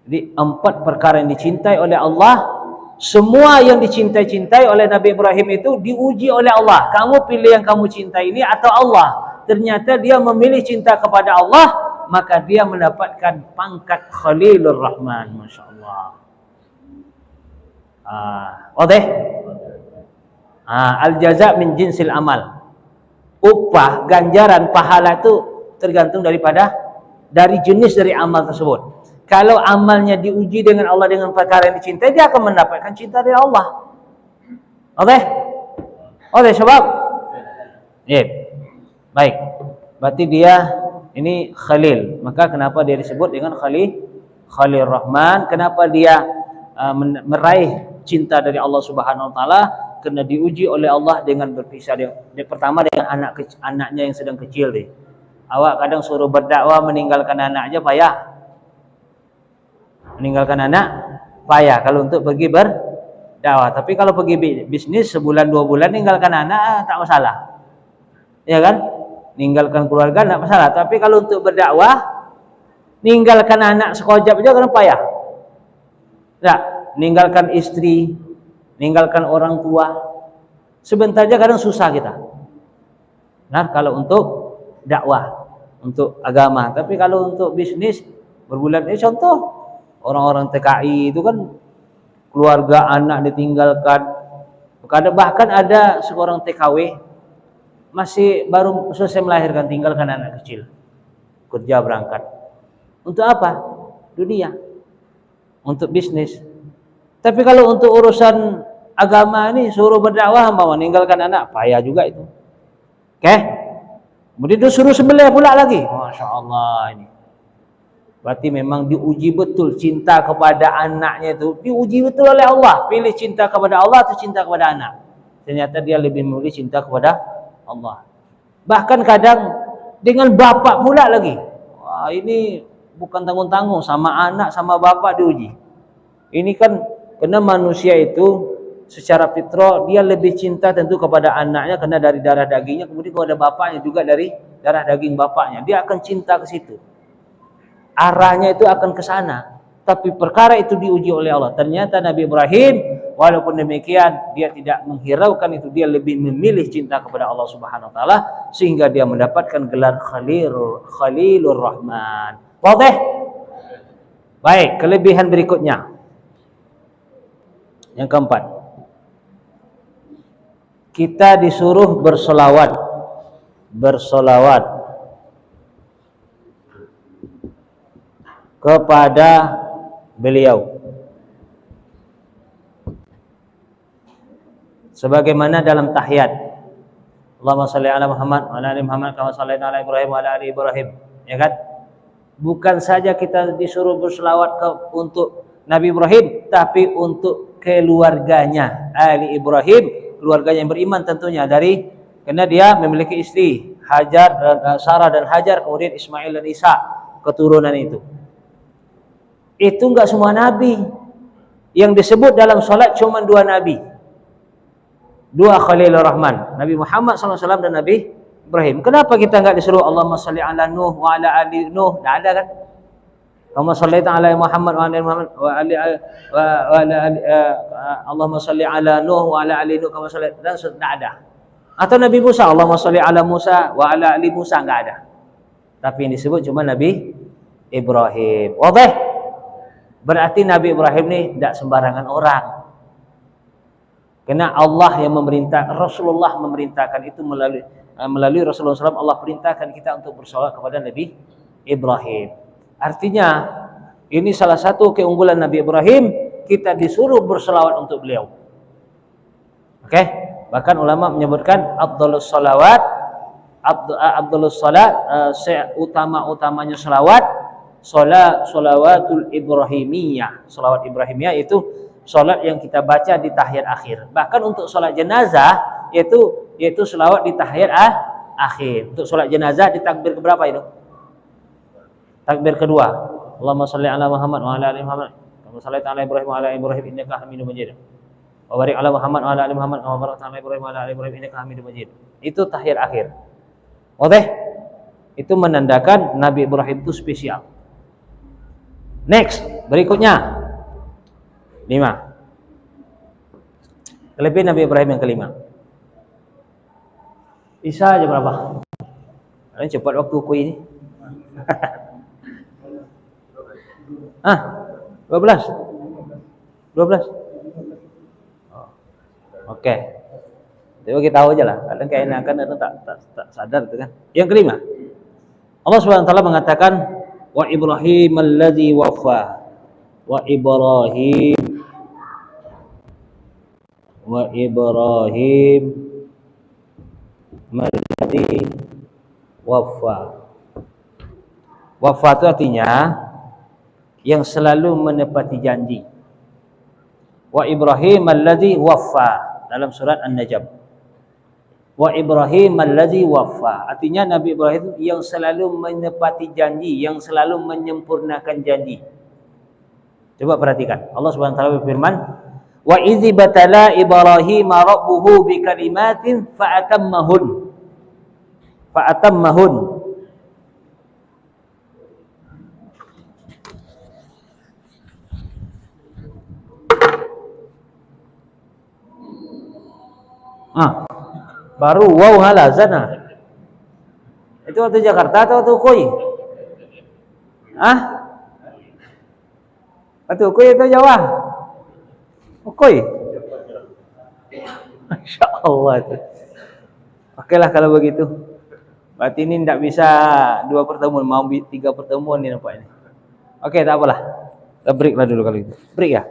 Jadi 4 perkara yang dicintai oleh Allah. Semua yang dicintai oleh Nabi Ibrahim itu diuji oleh Allah. Kamu pilih yang kamu cintai ini atau Allah? Ternyata dia memilih cinta kepada Allah, maka dia mendapatkan pangkat Khalilur Rahman. Masya Allah. Oke. Al-jaza min jinsil amal. Upah, ganjaran, pahala itu tergantung dari jenis dari amal tersebut. Kalau amalnya diuji dengan Allah dengan perkara yang dicintai, dia akan mendapatkan cinta dari Allah. Oke? Oke, sebab? Ya. Baik. Berarti dia ini Khalil. Maka kenapa dia disebut dengan Khalil Rahman? Kenapa dia meraih cinta dari Allah Subhanahu wa taala? Karena diuji oleh Allah dengan berpisah. Pertama dengan anaknya yang sedang kecil deh. Awak kadang suruh berdakwah meninggalkan anak aja payah. Meninggalkan anak payah kalau untuk pergi berdakwah. Tapi kalau pergi bisnis sebulan 2 bulan ninggalkan anak tak masalah. Ya kan? Ninggalkan keluarga tak masalah. Tapi kalau untuk berdakwah ninggalkan anak sekojap aja kadang payah. Nah, ninggalkan istri, ninggalkan orang tua. Sebentar aja kadang susah kita. Nah, kalau untuk dakwah, untuk agama. Tapi kalau untuk bisnis berbulan contoh orang-orang TKI itu kan keluarga anak ditinggalkan. Bahkan ada seorang TKW masih baru selesai melahirkan tinggalkan anak kecil. Kerja berangkat. Untuk apa? Dunia. Untuk bisnis. Tapi kalau untuk urusan agama ini suruh berdakwah mau meninggalkan anak payah juga itu. Oke? Kemudian dia suruh sembelih pula lagi. Masya Allah ini. Berarti memang diuji betul cinta kepada anaknya itu. Diuji betul oleh Allah. Pilih cinta kepada Allah atau cinta kepada anak. Ternyata dia lebih memilih cinta kepada Allah. Bahkan kadang dengan bapak pula lagi. Wah, ini bukan tanggung-tanggung. Sama anak, sama bapak diuji. Ini kan karena manusia itu secara fitrah dia lebih cinta tentu kepada anaknya karena dari darah dagingnya. Kemudian kepada bapaknya juga dari darah daging bapaknya. Dia akan cinta ke situ. Arahnya itu akan ke sana. Tapi perkara itu diuji oleh Allah. Ternyata Nabi Ibrahim walaupun demikian dia tidak menghiraukan itu, dia lebih memilih cinta kepada Allah Subhanahu wa taala sehingga dia mendapatkan gelar Khalilur Rahman. Wadah? Baik, kelebihan berikutnya. Yang keempat. Kita disuruh bersolawat kepada beliau sebagaimana dalam tahiyat. Allahumma shalli ala Muhammad wa ala ali Muhammad kama shallaita ala Ibrahim wa ala ali Ibrahim. Ya kan? Bukan saja kita disuruh berselawat untuk Nabi Ibrahim, tapi untuk keluarganya, ali Ibrahim, keluarganya yang beriman tentunya karena dia memiliki istri Sarah dan Hajar, kemudian Ismail dan Isa, keturunan itu. Itu enggak semua nabi. Yang disebut dalam salat cuma 2 nabi. 2 Khalilur Rahman, Nabi Muhammad SAW dan Nabi Ibrahim. Kenapa kita enggak disuruh Allahumma shalli ala Nuh wa ala ali Nuh? Enggak ada kan? Allahumma shalli ala Muhammad wa ala Muhammad wa ala ali Allahumma shalli ala Nuh wa ala ali Nuh kama shalli, dan enggak ada. Atau Nabi Musa, Allahumma shalli ala Musa wa ala ali Musa, enggak ada. Tapi yang disebut cuma Nabi Ibrahim. Wadah? Berarti Nabi Ibrahim ini tidak sembarangan orang. Karena Allah yang memerintah, Rasulullah memerintahkan itu melalui Rasulullah SAW. Allah perintahkan kita untuk bersolawat kepada Nabi Ibrahim. Artinya ini salah satu keunggulan Nabi Ibrahim. Kita disuruh bersolawat untuk beliau. Oke? Bahkan ulama menyebutkan Abdulus Salawat, utama-utamanya selawat. Sholawatul Ibrahimiyah. Sholawat Ibrahimiyah itu sholat yang kita baca di tahiyat akhir. Bahkan untuk sholat jenazah yaitu sholawat di tahiyat akhir. Untuk sholat jenazah di takbir keberapa itu? Takbir kedua. Allahumma shalli ala Muhammad wa ala ali Muhammad kama shallaita ala Ibrahim wa ala ali Ibrahim innaka Hamidum Majid. Wa barik ala Muhammad wa ala ali Muhammad kama barakta ala Ibrahim wa ala ali Ibrahim innaka Hamidum Majid. Itu tahiyat akhir. Oke? Itu menandakan Nabi Ibrahim itu spesial. Next, berikutnya 5. Kelebihan Nabi Ibrahim yang kelima. Isa aja berapa? Kalian cepat waktu kui ini. 12. Oh. Oke. Jadi kita tahu aja lah. Kadang kayak enakan, kadang tak sadar itu kan. Yang kelima, Allah Subhanahu wa taala mengatakan wa Ibrahim alladzi waffa. Wa Ibrahim alladzi waffa. Waffa itu artinya yang selalu menepati janji. Wa Ibrahim alladzi waffa dalam surat An-Najm. Wa Ibrahim alladzi waffa artinya Nabi Ibrahim yang selalu menepati janji, yang selalu menyempurnakan janji. Coba perhatikan. Allah Subhanahu wa taala berfirman, "Wa idzi batala Ibrahim rabbuhu bikalimatin fa'atammahun." Baru wow halazana. Itu waktu Jakarta atau waktu Koi? Waktu Koi atau Jawa? Koi. Masya Allah itu. Oke lah kalau begitu. Berarti ini tidak bisa 2 pertemuan, mau 3 pertemuan ini nampaknya. Oke, tak apalah. Kita break lah dulu kali itu. Break ya.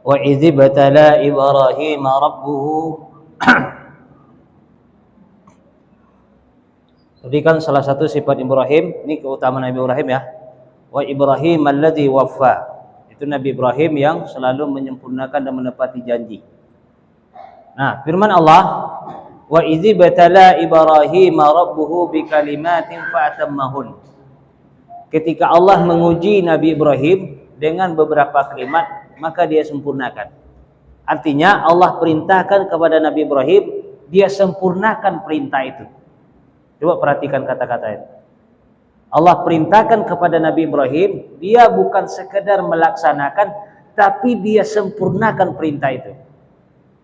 Wa idzi batala Ibrahim rabbuhu. Jadi kan salah satu sifat Ibrahim, ini keutamaan Nabi Ibrahim ya. Wa Ibrahim alladzi waffa. Itu Nabi Ibrahim yang selalu menyempurnakan dan menepati janji. Nah, firman Allah, wa idzi batala Ibrahim rabbuhu bikalimatin fa'atammahun. Ketika Allah menguji Nabi Ibrahim dengan beberapa kalimat, maka dia sempurnakan. Artinya Allah perintahkan kepada Nabi Ibrahim, dia sempurnakan perintah itu. Coba perhatikan kata-kata itu. Allah perintahkan kepada Nabi Ibrahim, dia bukan sekedar melaksanakan, tapi dia sempurnakan perintah itu.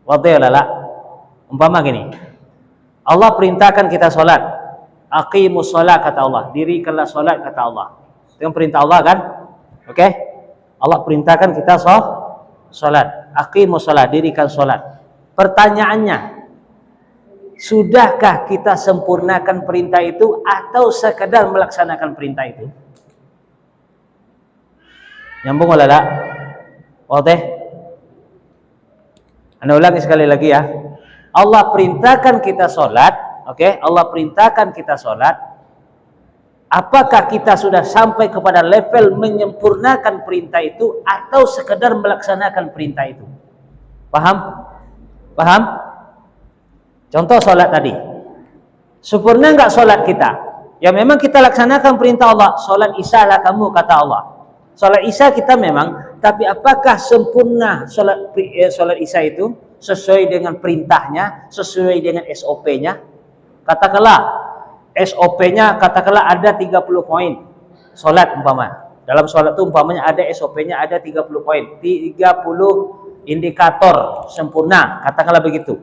Wadih lala. Umpama gini, Allah perintahkan kita sholat. Aqimus sholat kata Allah, dirikanlah sholat kata Allah. Itu yang perintah Allah kan? Oke? Allah perintahkan kita sholat. Aqimus sholat, dirikan sholat. Pertanyaannya, sudahkah kita sempurnakan perintah itu atau sekedar melaksanakan perintah itu? Nyambung wala la? Oke. Anda ulangi sekali lagi ya. Allah perintahkan kita sholat, oke? Allah perintahkan kita sholat. Apakah kita sudah sampai kepada level menyempurnakan perintah itu atau sekedar melaksanakan perintah itu? Paham? Paham? Contoh sholat tadi. Sempurna enggak sholat kita? Ya memang kita laksanakan perintah Allah. Sholat isya lah kamu kata Allah. Sholat isya kita memang, tapi apakah sempurna sholat isya itu sesuai dengan perintahnya, sesuai dengan SOP-nya? Katakanlah SOP-nya katakanlah ada 30 poin. Sholat umpama. Dalam sholat itu umpamanya ada SOP-nya ada 30 poin. 30 indikator sempurna, katakanlah begitu.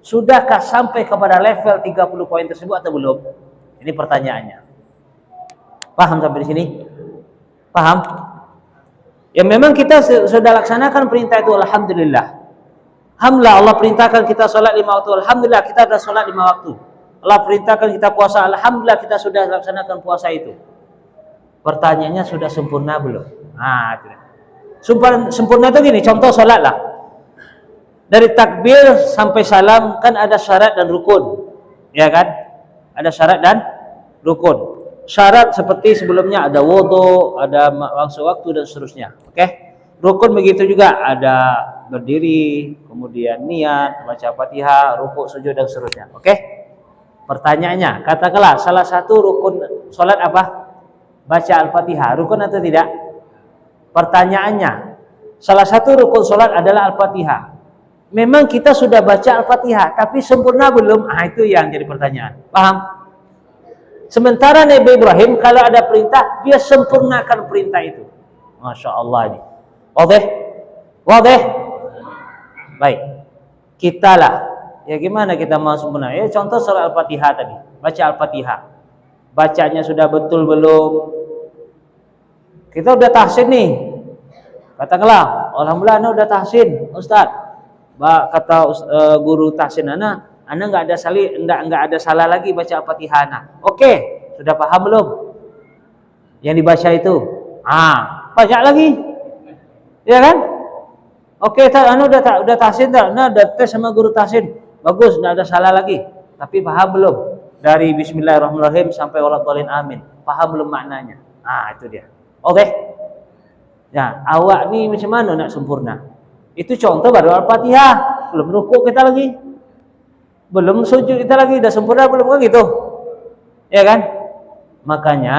Sudahkah sampai kepada level 30 poin tersebut atau belum? Ini pertanyaannya. Paham sampai di sini? Paham? Ya memang kita sudah laksanakan perintah itu, alhamdulillah. Alhamdulillah Allah perintahkan kita sholat 5 waktu. Alhamdulillah kita sudah sholat 5 waktu. Allah perintahkan kita puasa. Alhamdulillah kita sudah laksanakan puasa itu. Pertanyaannya sudah sempurna belum? Nah, sempurna itu gini, contoh sholat lah. Dari takbir sampai salam kan ada syarat dan rukun, ya kan? Ada syarat dan rukun. Syarat seperti sebelumnya ada wudu, ada waktu dan seterusnya. Oke? Rukun begitu juga, ada berdiri, kemudian niat, baca Fatihah, rukuk, sujud dan seterusnya. Oke? Pertanyaannya, katakanlah salah satu rukun salat apa? Baca Al-Fatihah. Rukun atau tidak? Pertanyaannya, salah satu rukun salat adalah Al-Fatihah. Memang kita sudah baca Al-Fatihah, tapi sempurna belum? Itu yang jadi pertanyaan. Paham? Sementara Nabi Ibrahim kalau ada perintah, dia sempurnakan perintah itu. Masya Allah ini. Wadih? Wadih? Baik. Kita lah. Ya gimana kita mau sempurna? Ya contoh surah Al-Fatihah tadi. Baca Al-Fatihah. Bacanya sudah betul belum? Kita udah tahsin nih. Katakanlah, alhamdulillah ana udah tahsin, Ustaz. Kata guru tahsin ana nggak ada salah lagi baca Al-Fatihah ana. Oke, sudah paham belum? Yang dibaca itu. Baca lagi. Ya kan? Oke, ana udah tahsin dah. Ana udah tes sama guru tahsin. Bagus, enggak ada salah lagi. Tapi paham belum? Dari bismillahirrahmanirrahim sampai waladhdallin amin. Paham belum maknanya? Itu dia. Oke. Ya, awak nih macam mana nak sempurna? Itu contoh baru Al-Fatihah. Belum rukuk kita lagi. Belum sujud kita lagi. Udah sempurna belum kan gitu? Ya kan? Makanya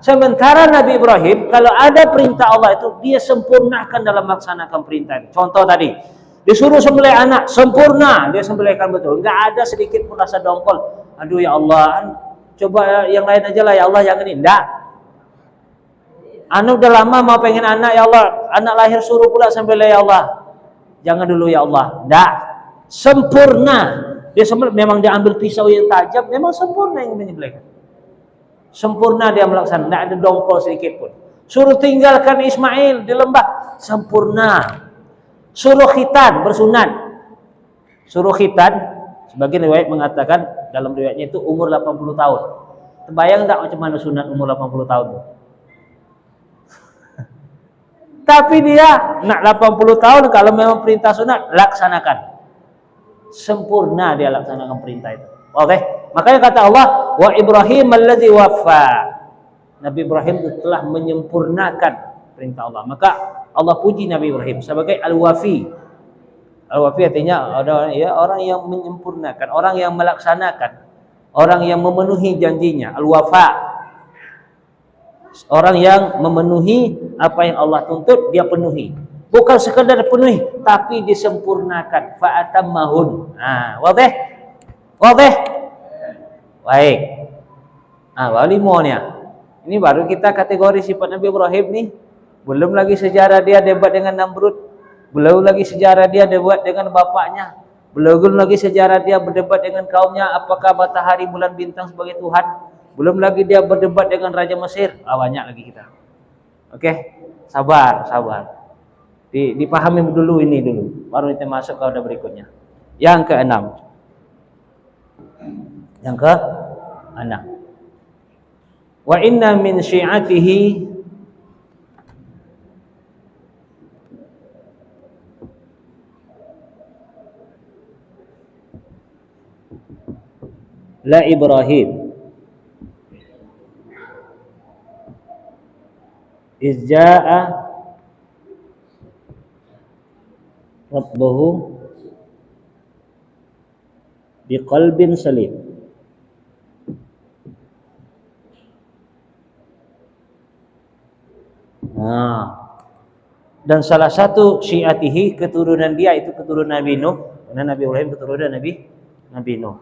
sementara Nabi Ibrahim kalau ada perintah Allah itu dia sempurnakan dalam melaksanakan perintah itu. Contoh tadi, disuruh sembelih anak, sempurna dia sembelihkan betul. Enggak ada sedikit pun rasa dongkol. Aduh ya Allah, coba yang lain aja lah ya Allah, yang ini. Enggak. Anu udah lama mau pengen anak ya Allah, anak lahir suruh pula sembelih ya Allah. Jangan dulu ya Allah. Enggak. Sempurna. Dia memang dia ambil pisau yang tajam, memang sempurna yang menyembelihkan. Sempurna dia melaksanakan, tidak ada dongkol sedikit pun. Suruh tinggalkan Ismail di lembah, sempurna. Suruh khitan, bersunat. Suruh khitan, sebagian riwayat mengatakan dalam riwayatnya itu umur 80 tahun. Terbayang tak macam mana sunat umur 80 tahun itu? Tapi dia nak 80 tahun kalau memang perintah sunat laksanakan. Sempurna dia laksanakan perintah itu. Oke. Makanya kata Allah, wa Ibrahim allazi waffa. Nabi Ibrahim itu telah menyempurnakan perintah Allah. Maka Allah puji Nabi Ibrahim sebagai al-wafi. Al-wafi artinya orang yang menyempurnakan, orang yang melaksanakan, orang yang memenuhi janjinya, al-wafa. Orang yang memenuhi apa yang Allah tuntut dia penuhi. Bukan sekadar penuhi tapi disempurnakan. Fa'atammahun. Wadih? Wadih? Baik. Walimnya. Ini baru kita kategori sifat Nabi Ibrahim nih. Belum lagi sejarah dia debat dengan Namrud. Belum lagi sejarah dia debat dengan bapaknya. Belum lagi sejarah dia berdebat dengan kaumnya apakah matahari, bulan, bintang sebagai Tuhan. Belum lagi dia berdebat dengan Raja Mesir. Banyak lagi kita. Oke, sabar. Dipahami dulu ini dulu. Baru kita masuk ke order berikutnya. Yang keenam. Yang keenam. Wa inna min syi'atihi la Ibrahim izja'a rabbahu biqalbin salim. Dan salah satu syiatihi keturunan dia itu keturunan Nabi Nuh, dan Nabi Ibrahim keturunan Nabi Nuh.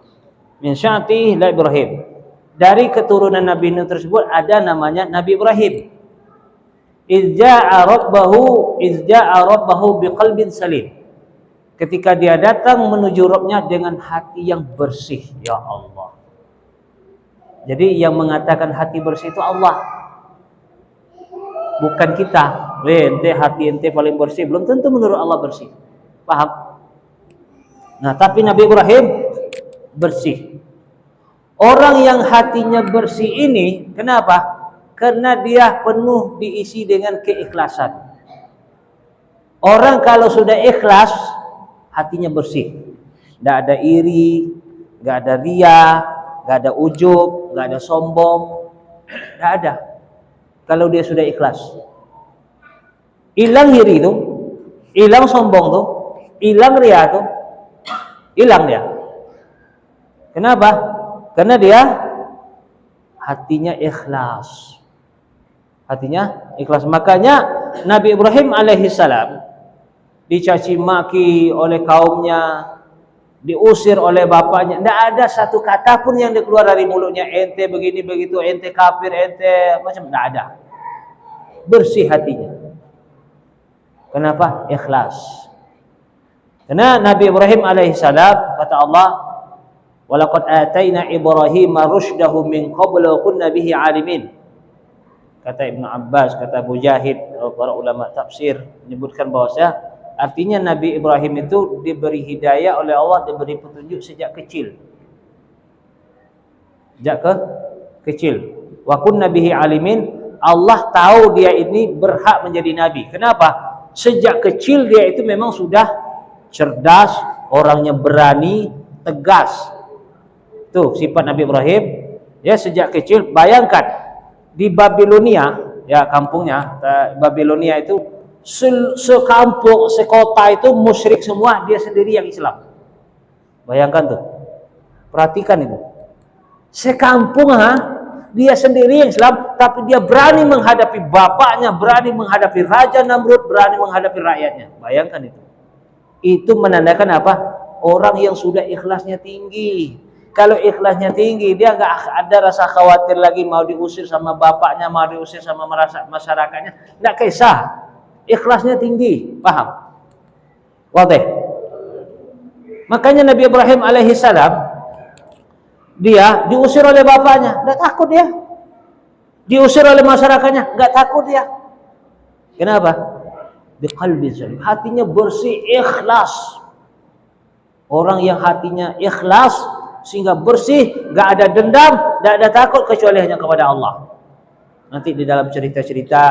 Min syiatihi la Ibrahim. Dari keturunan Nabi Nuh tersebut ada namanya Nabi Ibrahim. Izja'a rabbahu biqalbin salim. Ketika dia datang menuju Rabbnya dengan hati yang bersih, ya Allah. Jadi yang mengatakan hati bersih itu Allah, bukan kita. Hati ente paling bersih, belum tentu menurut Allah bersih. Paham? Nah, tapi Nabi Ibrahim bersih. Orang yang hatinya bersih ini, kenapa? Karena dia penuh diisi dengan keikhlasan. Orang kalau sudah ikhlas, hatinya bersih. Tidak ada iri, nggak ada ria, nggak ada ujub, nggak ada sombong, nggak ada. Kalau dia sudah ikhlas, hilang iri itu, hilang sombong tuh, hilang ria tuh, hilang dia. Kenapa? Karena dia hatinya ikhlas. Hatinya ikhlas. Makanya Nabi Ibrahim alaihissalam dicaci maki oleh kaumnya, diusir oleh bapaknya. Tidak ada satu kata pun yang keluar dari mulutnya. Ente begini begitu, ente kafir, ente macam, tidak ada. Bersih hatinya. Kenapa? Ikhlas. Karena Nabi Ibrahim alaihissalam kata Allah, walaqad ataina Ibrahima rusydahu min qablu wa kunna bihi alimin. Kata Ibnu Abbas, kata Mujahid, para ulama tafsir menyebutkan bahwasanya artinya Nabi Ibrahim itu diberi hidayah oleh Allah, diberi petunjuk sejak kecil. Sejak kecil. Wa kunna bihi alimin, Allah tahu dia ini berhak menjadi nabi. Kenapa? Sejak kecil dia itu memang sudah cerdas, orangnya berani, tegas. Tuh sifat Nabi Ibrahim. Ya, sejak kecil. Bayangkan di Babilonia, ya kampungnya Babilonia itu, sekampung, sekota itu musyrik semua, dia sendiri yang Islam. Bayangkan tuh, perhatikan itu, sekampung dia sendiri yang Islam, tapi dia berani menghadapi bapaknya, berani menghadapi Raja Namrud, berani menghadapi rakyatnya. Bayangkan itu menandakan apa? Orang yang sudah ikhlasnya tinggi. Kalau ikhlasnya tinggi, dia nggak ada rasa khawatir lagi mau diusir sama bapaknya, mau diusir sama masyarakatnya, nggak kisah. Ikhlasnya tinggi, paham? Wadih. Makanya Nabi Ibrahim alaihissalam, dia diusir oleh bapaknya, nggak takut dia. Diusir oleh masyarakatnya, nggak takut dia. Kenapa? Biqalbin salim, hatinya bersih, ikhlas. Orang yang hatinya ikhlas sehingga bersih, nggak ada dendam, nggak ada takut kecuali hanya kepada Allah. Nanti di dalam cerita-cerita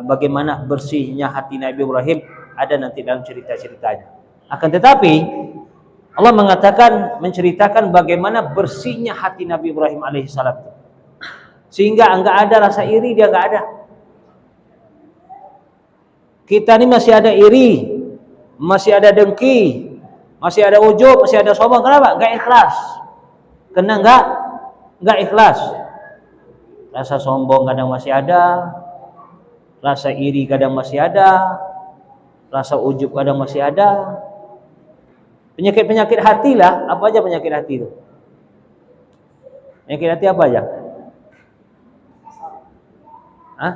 bagaimana bersihnya hati Nabi Ibrahim ada nanti dalam cerita-ceritanya. Akan tetapi Allah mengatakan, menceritakan bagaimana bersihnya hati Nabi Ibrahim alaihissalam, sehingga nggak ada rasa iri, dia nggak ada. Kita ini masih ada iri, masih ada dengki, masih ada ujub, masih ada sombong. Kenapa? Nggak ikhlas. Karena nggak ikhlas. Rasa sombong kadang masih ada, rasa iri kadang masih ada, rasa ujub kadang masih ada. Penyakit-penyakit hati lah. Apa aja penyakit hati itu? Penyakit hati apa aja? Hah?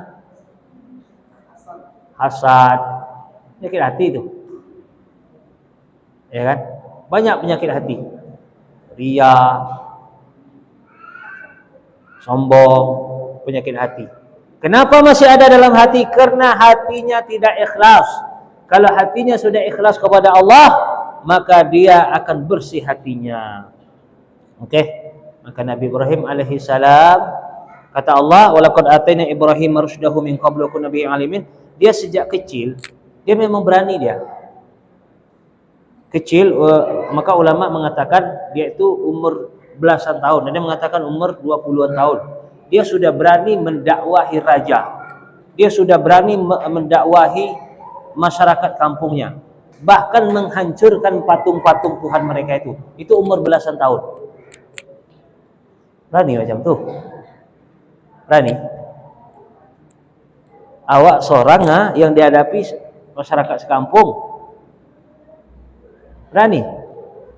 Hasad. Penyakit hati itu. Ya kan? Banyak penyakit hati. Ria, sombong, penyakit hati. Kenapa masih ada dalam hati? Karena hatinya tidak ikhlas. Kalau hatinya sudah ikhlas kepada Allah, maka dia akan bersih hatinya. Oke? Maka Nabi Ibrahim alaihissalam, kata Allah, walaqad ataina Ibrahim rusydahu min qablu wa kunna bihi alimin. Dia sejak kecil, dia memang berani dia. Kecil, maka ulama mengatakan dia itu umur belasan tahun, dan dia mengatakan umur 20-an tahun. Dia sudah berani mendakwahi raja. Dia sudah berani mendakwahi masyarakat kampungnya. Bahkan menghancurkan patung-patung Tuhan mereka itu. Itu umur belasan tahun. Berani macam tuh. Berani. Awak seorang yang dihadapi masyarakat sekampung. Berani.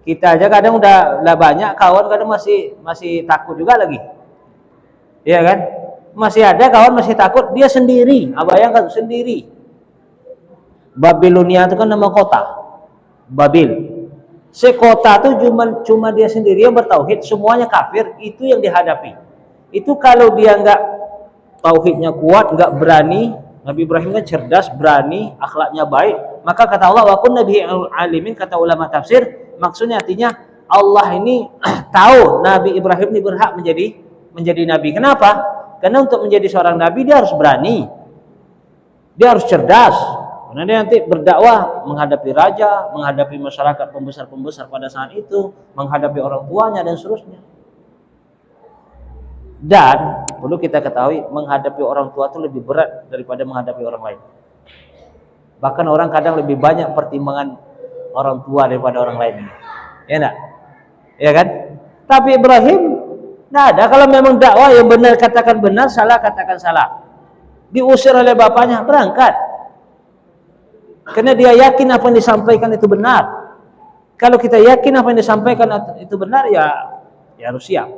Kita aja kadang udah banyak kawan, kadang masih takut juga lagi. Iya kan? Masih ada kawan masih takut, dia sendiri. Bayangkan sendiri. Babilonia itu kan nama kota. Babil. Sekota itu cuma dia sendiri yang bertauhid, semuanya kafir, itu yang dihadapi. Itu kalau dia enggak tauhidnya kuat, enggak berani, Nabi Ibrahim kan cerdas, berani, akhlaknya baik, maka kata Allah wa kunna bihi alimin, kata ulama tafsir, maksudnya artinya Allah ini tahu Nabi Ibrahim ini berhak menjadi nabi. Kenapa? Karena untuk menjadi seorang nabi dia harus berani. Dia harus cerdas, Karena dia nanti berdakwah menghadapi raja, menghadapi masyarakat pembesar-pembesar pada saat itu, menghadapi orang tuanya dan seterusnya. Dan perlu kita ketahui, menghadapi orang tua itu lebih berat daripada menghadapi orang lain. Bahkan orang kadang lebih banyak pertimbangan orang tua daripada orang lain. Ya enggak? Ya kan? Tapi Ibrahim enggak ada. Kalau memang dakwah yang benar katakan benar, salah katakan salah. Diusir oleh bapaknya, berangkat. Karena dia yakin apa yang disampaikan itu benar. Kalau kita yakin apa yang disampaikan itu benar, ya harus siap.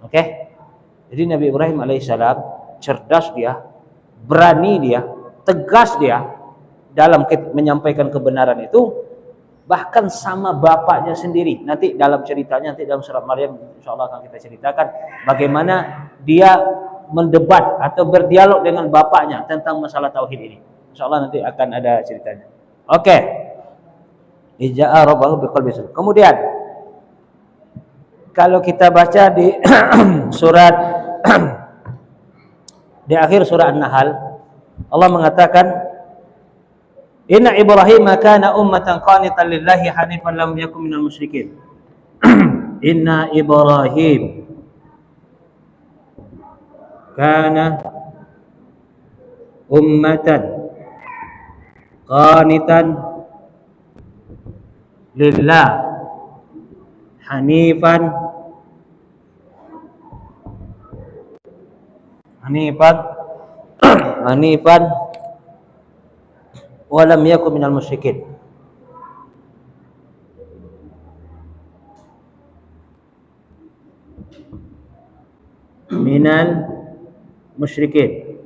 Oke? Jadi Nabi Ibrahim alaihissalam cerdas dia, berani dia, tegas dia dalam menyampaikan kebenaran itu, bahkan sama bapaknya sendiri. Nanti dalam ceritanya, nanti dalam surat Maryam insyaallah akan kita ceritakan bagaimana dia mendebat atau berdialog dengan bapaknya tentang masalah tauhid ini. Insyaallah nanti akan ada ceritanya. Oke. Ija'a rabbahu biqalbin salim. Kemudian kalau kita baca di surat di akhir surah An-Nahl, Allah mengatakan, "Inna Ibrahim kana ummatan qanitan lillahi hanifan lam yakun minal musyrikin." Inna Ibrahim kana ummatan qanitan lillah hanifan wa lam yakun minal musyrikin. Minal musyrikin.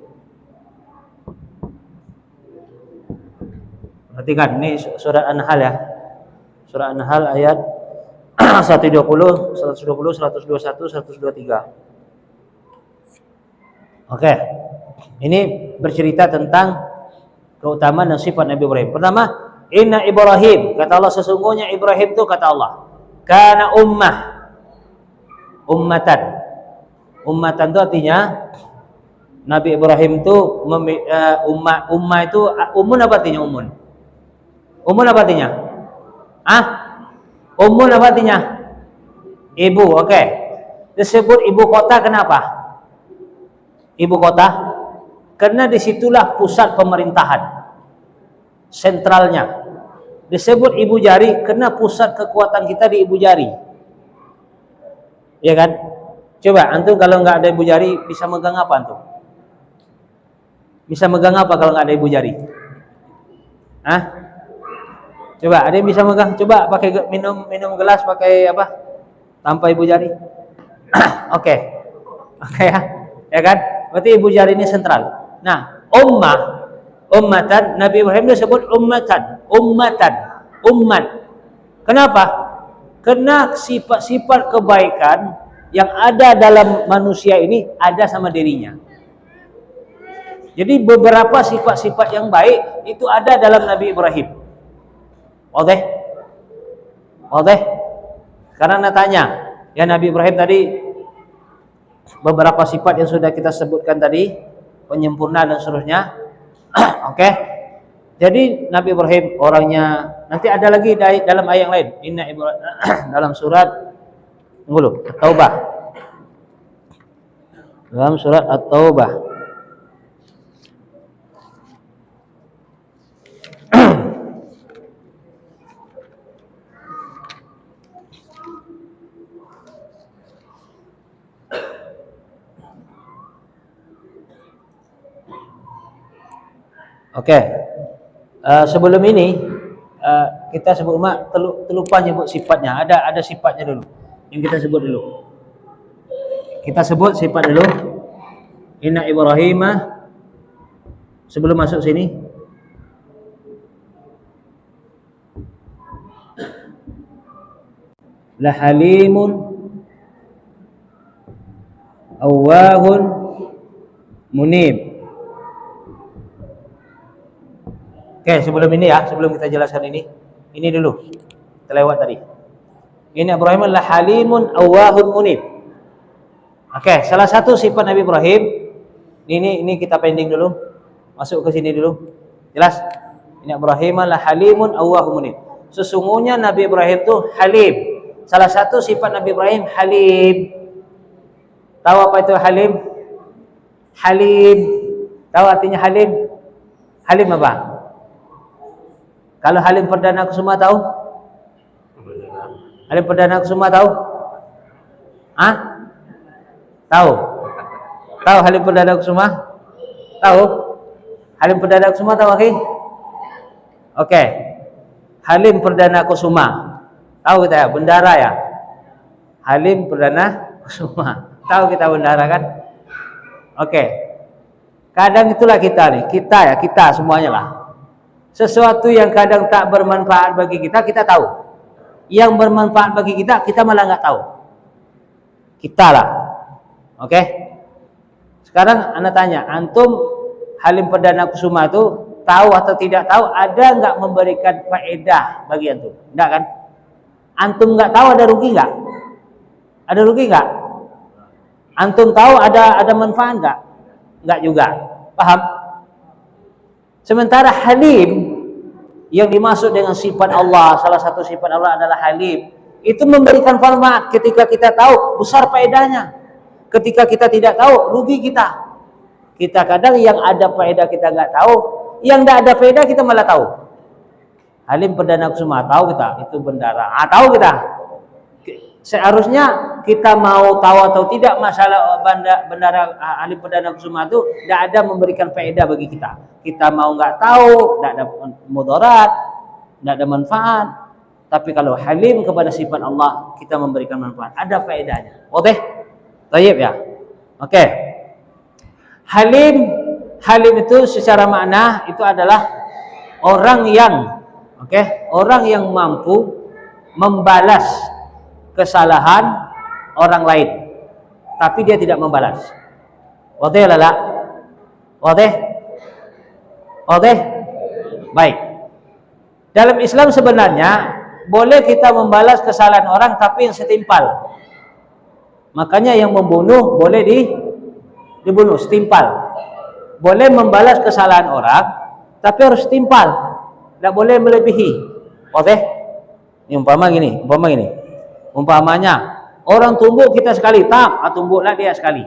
Perhatikan, ini surat An-Nahl ya. Surah An-Nahl ayat 120, 120, 121, 123. Oke. Ini bercerita tentang keutamaan dan sifat Nabi Ibrahim. Pertama, Inna Ibrahim, kata Allah, sesungguhnya Ibrahim itu kata Allah, kana ummatan. Ummatan itu artinya Nabi Ibrahim itu ummah itu umun apa artinya umun? Umun apa artinya? Umun apa artinya? Ibu, oke. Disebut ibu kota kenapa? Ibu kota? Karena disitulah pusat pemerintahan. Sentralnya. Disebut ibu jari karena pusat kekuatan kita di ibu jari. Ya kan? Coba, antum kalau nggak ada ibu jari bisa megang apa antum? Bisa megang apa kalau nggak ada ibu jari? Coba, ada yang bisa megang? Coba pakai minum gelas pakai apa? Tanpa ibu jari. Oke ya, ya kan? Berarti ibu jari ini sentral. Nah, ummatan, Nabi Ibrahim disebut umat. Kenapa? Karena sifat-sifat kebaikan yang ada dalam manusia ini ada sama dirinya. Jadi beberapa sifat-sifat yang baik itu ada dalam Nabi Ibrahim. Oke? Karena tanya, ya Nabi Ibrahim tadi beberapa sifat yang sudah kita sebutkan tadi, penyempurna dan seterusnya. Oke? Jadi Nabi Ibrahim orangnya, nanti ada lagi dalam ayat yang lain. Inna Ibrahim dalam surat At-Taubah. Dalam surat At-Taubah. Oke. Sebelum ini kita sebut terlupa nyebut sifatnya. Ada sifatnya dulu. Yang kita sebut dulu. Kita sebut sifat dulu. Inna Ibrahim, sebelum masuk sini. La halimun awwahun munib. Oke, sebelum ini ya, sebelum kita jelaskan ini dulu. Kita lewat tadi. Inna Ibrahim la halimun awwahun munib. Oke, salah satu sifat Nabi Ibrahim ini kita pending dulu. Masuk ke sini dulu. Jelas? Inna Ibrahim la halimun awwahum munib. Sesungguhnya Nabi Ibrahim itu halim. Salah satu sifat Nabi Ibrahim halim. Tahu apa itu halim? Halim. Tahu artinya halim? Halim apa? Kalau Halim Perdana Kusuma tahu? Halim Perdana Kusuma tahu? Ah? Tahu? Tahu Halim Perdana Kusuma? Tahu? Halim Perdana Kusuma tahu, akhi? Oke. Halim Perdana Kusuma. Tahu kita ya, bendara ya? Halim Perdana Kusuma. Tahu kita bendara kan? Oke. Kadang itulah kita nih, kita semuanya lah. Sesuatu yang kadang tak bermanfaat bagi kita, kita tahu. Yang bermanfaat bagi kita, kita malah nggak tahu. Kita lah. Oke? Sekarang anda tanya, antum Halim Perdana Kusuma itu tahu atau tidak tahu, ada nggak memberikan faedah bagi antum? Enggak kan? Antum nggak tahu, ada rugi nggak? Ada rugi nggak? Antum tahu ada manfaat nggak? Nggak juga. Paham? Sementara halim yang dimaksud dengan sifat Allah, salah satu sifat Allah adalah halim. Itu memberikan manfaat ketika kita tahu, besar faedahnya. Ketika kita tidak tahu, rugi kita. Kita kadang yang ada faedah kita nggak tahu, yang tidak ada faedah kita malah tahu. Halim Perdana Kusuma tahu kita, itu bendara. Tahu kita. Seharusnya kita mau tahu atau tidak masalah bendara Halim Perdana Kusuma itu tidak ada memberikan faedah bagi kita. Kita mau nggak tahu, tidak ada mudarat, tidak ada manfaat. Tapi kalau halim kepada sifat Allah, kita memberikan manfaat, ada faedahnya. Oke, tayyib ya. Oke. Halim itu secara makna itu adalah orang yang, orang yang mampu membalas kesalahan orang lain, tapi dia tidak membalas. Wadih lala, wadih. Baik. Dalam Islam sebenarnya boleh kita membalas kesalahan orang, tapi yang setimpal. Makanya yang membunuh boleh dibunuh setimpal. Boleh membalas kesalahan orang, tapi harus setimpal. Tidak boleh melebihi. Wadih. Ini umpama gini. Umpamanya orang tumbuk kita sekali, tumbuklah dia sekali.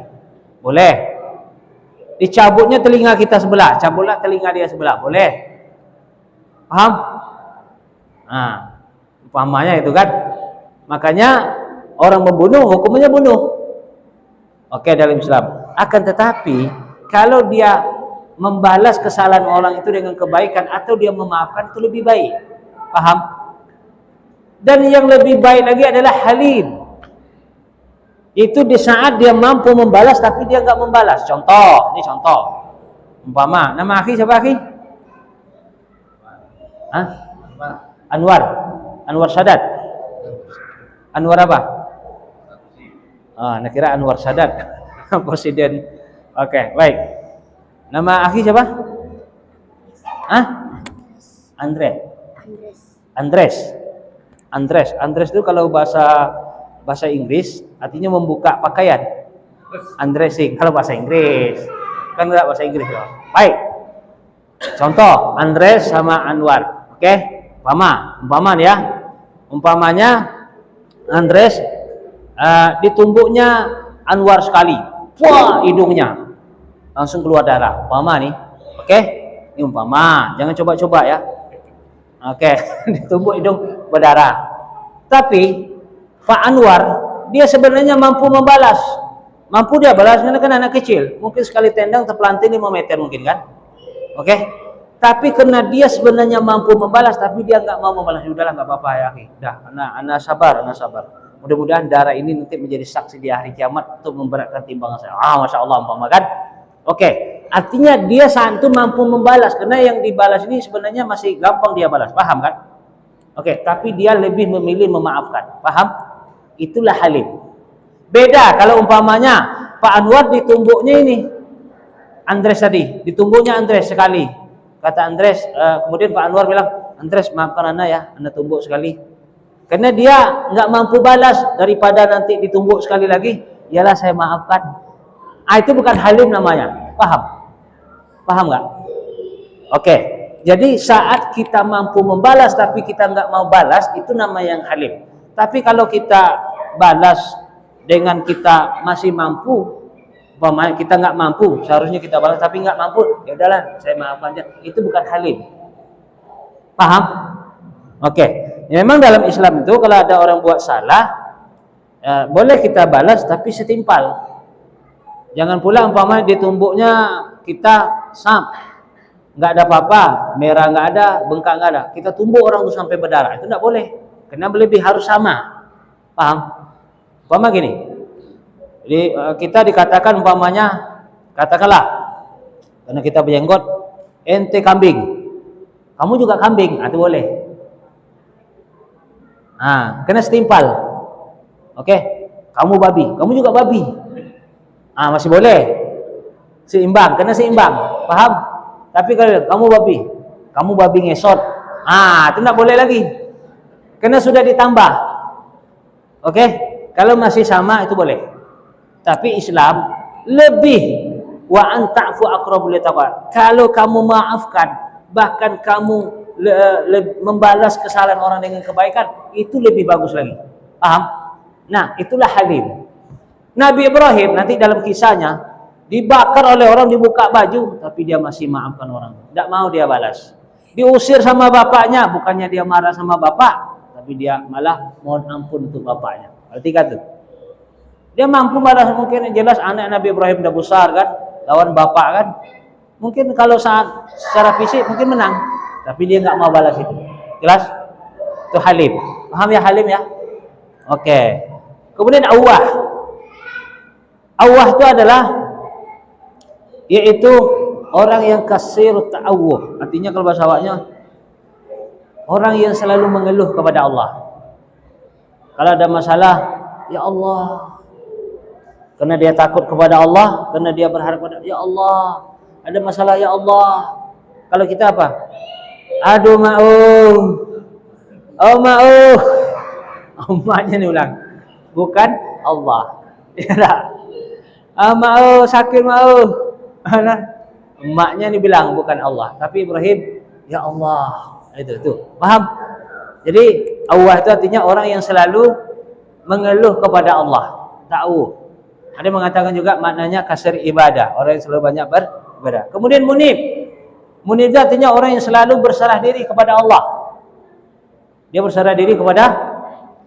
Boleh. Dicabutnya telinga kita sebelah, cabutlah telinga dia sebelah. Boleh. Paham? Nah, umpamanya itu kan. Makanya orang membunuh hukumnya bunuh. Oke, dalam Islam. Akan tetapi kalau dia membalas kesalahan orang itu dengan kebaikan atau dia memaafkan, itu lebih baik. Paham? Dan yang lebih baik lagi adalah halim. Itu di saat dia mampu membalas tapi dia nggak membalas. Contoh, ini contoh. Umpama, nama akhi siapa akhi? Anwar Sadat. Anwar apa? Nak kira Anwar Sadat. Presiden. Oke, baik. Nama akhi siapa? Andres itu kalau bahasa Inggris artinya membuka pakaian. Undressing kalau bahasa Inggris. Kan enggak bahasa Inggris loh. Baik. Contoh, Andres sama Anwar. Oke? Umpama ya. Umpamanya Andres ditumbuknya Anwar sekali. Wah, hidungnya langsung keluar darah. Umpama nih. Oke? Ini umpama, jangan coba-coba ya. Oke, ditumbuk hidung berdarah. Tapi Pak Anwar dia sebenarnya mampu membalas. Mampu dia balas karena kan anak kecil. Mungkin sekali tendang terpelanting 5 meter mungkin kan. Oke. Tapi karena dia sebenarnya mampu membalas tapi dia nggak mau membalas. Udahlah nggak apa-apa ya, akhi. Dah, anak sabar. Mudah-mudahan darah ini nanti menjadi saksi di hari kiamat untuk memberatkan timbangan saya. Masya Allah, umpama kan. Oke. Artinya dia saat itu mampu membalas karena yang dibalas ini sebenarnya masih gampang dia balas. Paham kan? Oke, tapi dia lebih memilih memaafkan. Paham? Itulah halim. Beda kalau umpamanya Pak Anwar ditumbuknya ini Andres tadi, ditumbuknya Andres sekali. Kata Andres, kemudian Pak Anwar bilang, Andres maafkan Anda ya, Anda tumbuk sekali. Karena dia nggak mampu balas, daripada nanti ditumbuk sekali lagi, ialah saya maafkan. Itu bukan halim namanya. Paham? Paham nggak? Oke. Jadi saat kita mampu membalas tapi kita nggak mau balas, itu nama yang halim. Tapi kalau kita balas dengan kita masih mampu, umpamanya kita nggak mampu, seharusnya kita balas tapi nggak mampu, ya udahlah saya maafkan aja, itu bukan halim. Paham? Oke. Ya, memang dalam Islam itu kalau ada orang buat salah, boleh kita balas tapi setimpal. Jangan pula umpamanya di tumbuknya kita nggak ada apa-apa, merah nggak ada, bengkak nggak ada, kita tumbuk orang itu sampai berdarah, itu nggak boleh. Karena lebih harus sama. Paham? Umpama gini, jadi kita dikatakan umpamanya, katakanlah karena kita berjenggot, ente kambing, kamu juga kambing, itu boleh. Kena setimpal. Oke, kamu babi, kamu juga babi, masih boleh. Seimbang, kena seimbang, paham? Tapi kalau kamu babi ngesot, itu tidak boleh lagi. Karena sudah ditambah. Oke, kalau masih sama itu boleh. Tapi Islam lebih wa an ta'fu aqrabu littaqwa. Kalau kamu maafkan, bahkan kamu membalas kesalahan orang dengan kebaikan, itu lebih bagus lagi. Paham? Nah, itulah halim. Nabi Ibrahim nanti dalam kisahnya dibakar oleh orang, dibuka baju, tapi dia masih maafkan orang. Tidak mau dia balas. Diusir sama bapaknya, bukannya dia marah sama bapak, tapi dia malah mohon ampun untuk bapaknya. Berarti kata dia mampu balas. Mungkin jelas anak Nabi Ibrahim sudah besar kan, lawan bapak kan. Mungkin kalau secara fisik mungkin menang, tapi dia nggak mau balas itu. Jelas? Itu halim. Paham ya halim ya? Oke. Kemudian awah. Awah itu adalah yaitu orang yang kasir ta'awuh. Artinya kalau bahasa Arabnya orang yang selalu mengeluh kepada Allah. Kalau ada masalah, ya Allah. Karena dia takut kepada Allah, karena dia berharap kepada ya Allah. Ada masalah, ya Allah. Kalau kita apa? Aduh ma'uh. Oh ma'uh. Emaknya nih ulang. Bukan Allah. Ya tak? Ma'uh, sakit ma'uh. Emaknya nih bilang bukan Allah, tapi Ibrahim ya Allah. Itu paham? Jadi Allah itu artinya orang yang selalu mengeluh kepada Allah. Ta'awuh. Ada mengatakan juga maknanya kasir ibadah, orang yang selalu banyak beribadah. Kemudian munib. Munib itu artinya orang yang selalu berserah diri kepada Allah. Dia berserah diri kepada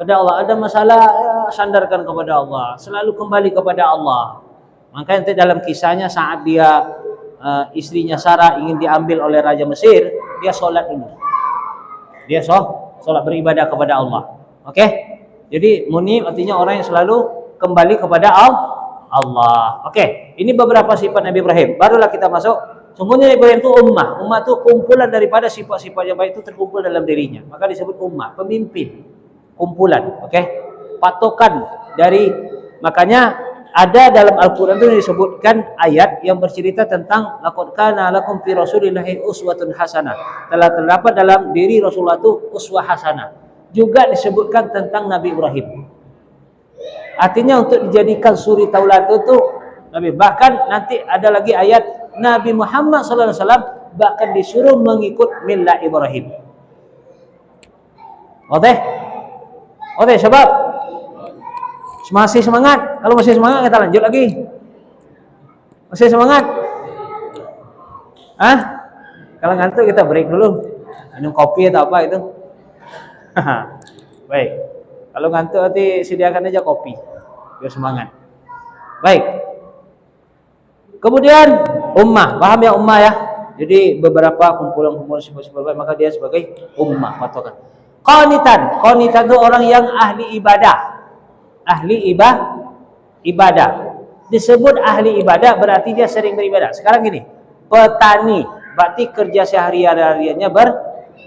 Allah. Ada masalah, ya, sandarkan kepada Allah, selalu kembali kepada Allah. Maka nanti dalam kisahnya saat dia istrinya Sarah ingin diambil oleh Raja Mesir, dia sholat ini. Dia sholat beribadah kepada Allah. Oke? Jadi munib artinya orang yang selalu kembali kepada Allah. Oke, ini beberapa sifat Nabi Ibrahim. Barulah kita masuk. Semuanya Ibrahim itu ummah. Ummah itu kumpulan daripada sifat-sifat yang baik itu terkumpul dalam dirinya. Maka disebut ummah, pemimpin. Kumpulan, oke? Patokan dari, makanya ada dalam Al-Quran itu disebutkan ayat yang bercerita tentang laqad kana lakum fi rasulillahi uswatun hasanah. Telah terdapat dalam diri Rasulullah itu uswah hasanah. Juga disebutkan tentang Nabi Ibrahim. Artinya untuk dijadikan suri tauladan itu Nabi. Bahkan nanti ada lagi ayat Nabi Muhammad SAW bahkan disuruh mengikut millah Ibrahim. Oke, sebab masih semangat. Kalau masih semangat kita lanjut lagi. Masih semangat? Kalau ngantuk kita break dulu. Minum kopi atau apa itu. Baik. Kalau ngantuk nanti sediakan aja kopi biar semangat. Baik. Kemudian ummah. Paham ya ummah ya? Jadi beberapa kumpulan-kumpulan sifat-sifat baik, maka dia sebagai ummah patokan. Qanitan. Qanitan itu orang yang ahli ibadah. Ahli ibadah. Disebut ahli ibadah berarti dia sering beribadah. Sekarang gini, petani berarti kerja sehari-harinya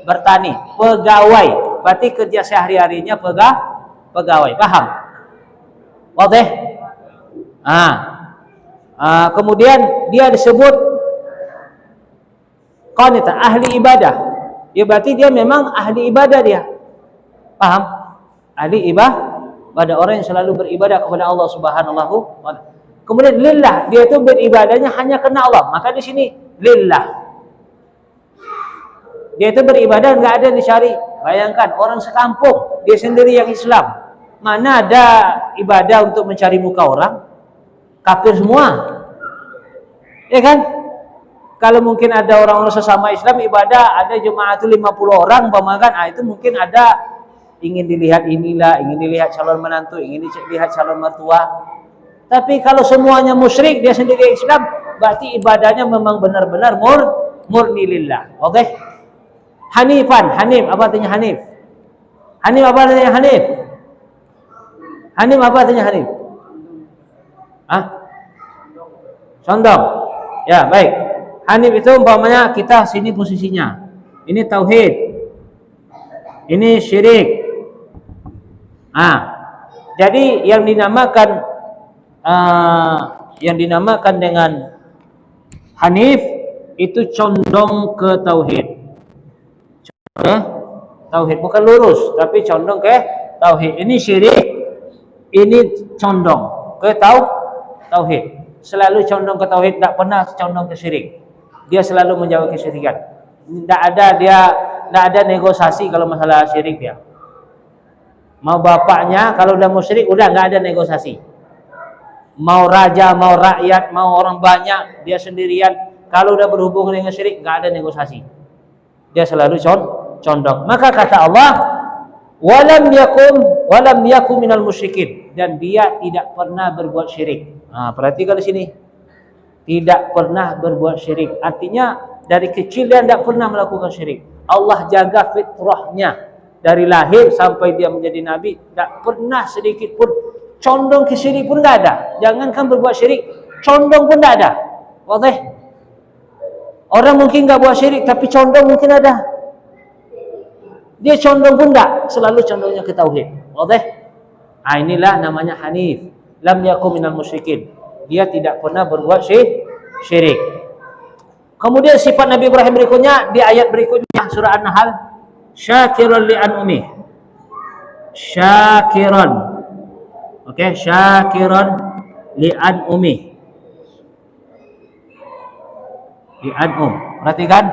bertani. Pegawai berarti kerja sehari-harinya pegawai. Paham? Wadih? Kemudian dia disebut qanita, ahli ibadah. Ya berarti dia memang ahli ibadah dia. Paham? Ahli ibadah. Pada orang yang selalu beribadah kepada Allah Subhanahu wa ta'ala. Kemudian lillah, dia itu beribadahnya hanya karena Allah. Maka di sini lillah. Dia itu beribadah nggak ada yang dicari. Bayangkan orang sekampung, dia sendiri yang Islam. Mana ada ibadah untuk mencari muka orang? Kafir semua. Ya kan? Kalau mungkin ada orang-orang sesama Islam ibadah, ada jemaah itu 50 orang, umpamakan, itu mungkin ada ingin dilihat inilah, ingin dilihat calon menantu, ingin dilihat calon mertua. Tapi kalau semuanya musyrik, dia sendiri Islam, berarti ibadahnya memang benar-benar murni lillah. Oke? Hanifan, Hanif, apa artinya Hanif? Hanif apa artinya Hanif? Hanif apa artinya Hanif? Hah? Condong. Ya, baik. Hanif itu umpamanya kita sini posisinya. Ini tauhid. Ini syirik. Jadi yang dinamakan dengan Hanif itu condong ke tauhid. Tauhid bukan lurus, tapi condong ke tauhid. Ini syirik, ini condong ke tauhid. Selalu condong ke tauhid, tidak pernah condong ke syirik. Dia selalu menjauhi kesyirikan. Tidak ada negosiasi kalau masalah syirik dia. Mau bapaknya kalau udah musyrik udah nggak ada negosiasi. Mau raja, mau rakyat, mau orang banyak, dia sendirian. Kalau udah berhubungan dengan syirik nggak ada negosiasi. Dia selalu condong. Maka kata Allah, walam yakum minal musyrikin, dan dia tidak pernah berbuat syirik. Perhatikan di sini. Tidak pernah berbuat syirik. Artinya dari kecil dia tidak pernah melakukan syirik. Allah jaga fitrahnya dari lahir sampai dia menjadi nabi, tidak pernah sedikit pun condong ke syirik pun tidak ada. Jangankan berbuat syirik, condong pun tidak ada. Oke? Orang mungkin nggak buat syirik tapi condong mungkin ada. Dia condong pun tidak, selalu condongnya ke tauhid. Oke? Inilah namanya Hanif. Lam yakum minal musyrikin. Dia tidak pernah berbuat syirik. Kemudian sifat Nabi Ibrahim berikutnya di ayat berikutnya surah An-Nahl, syakiran li an'umih. Syakiran. Oke, syakiran li an'umih. Li an'um. Perhatikan.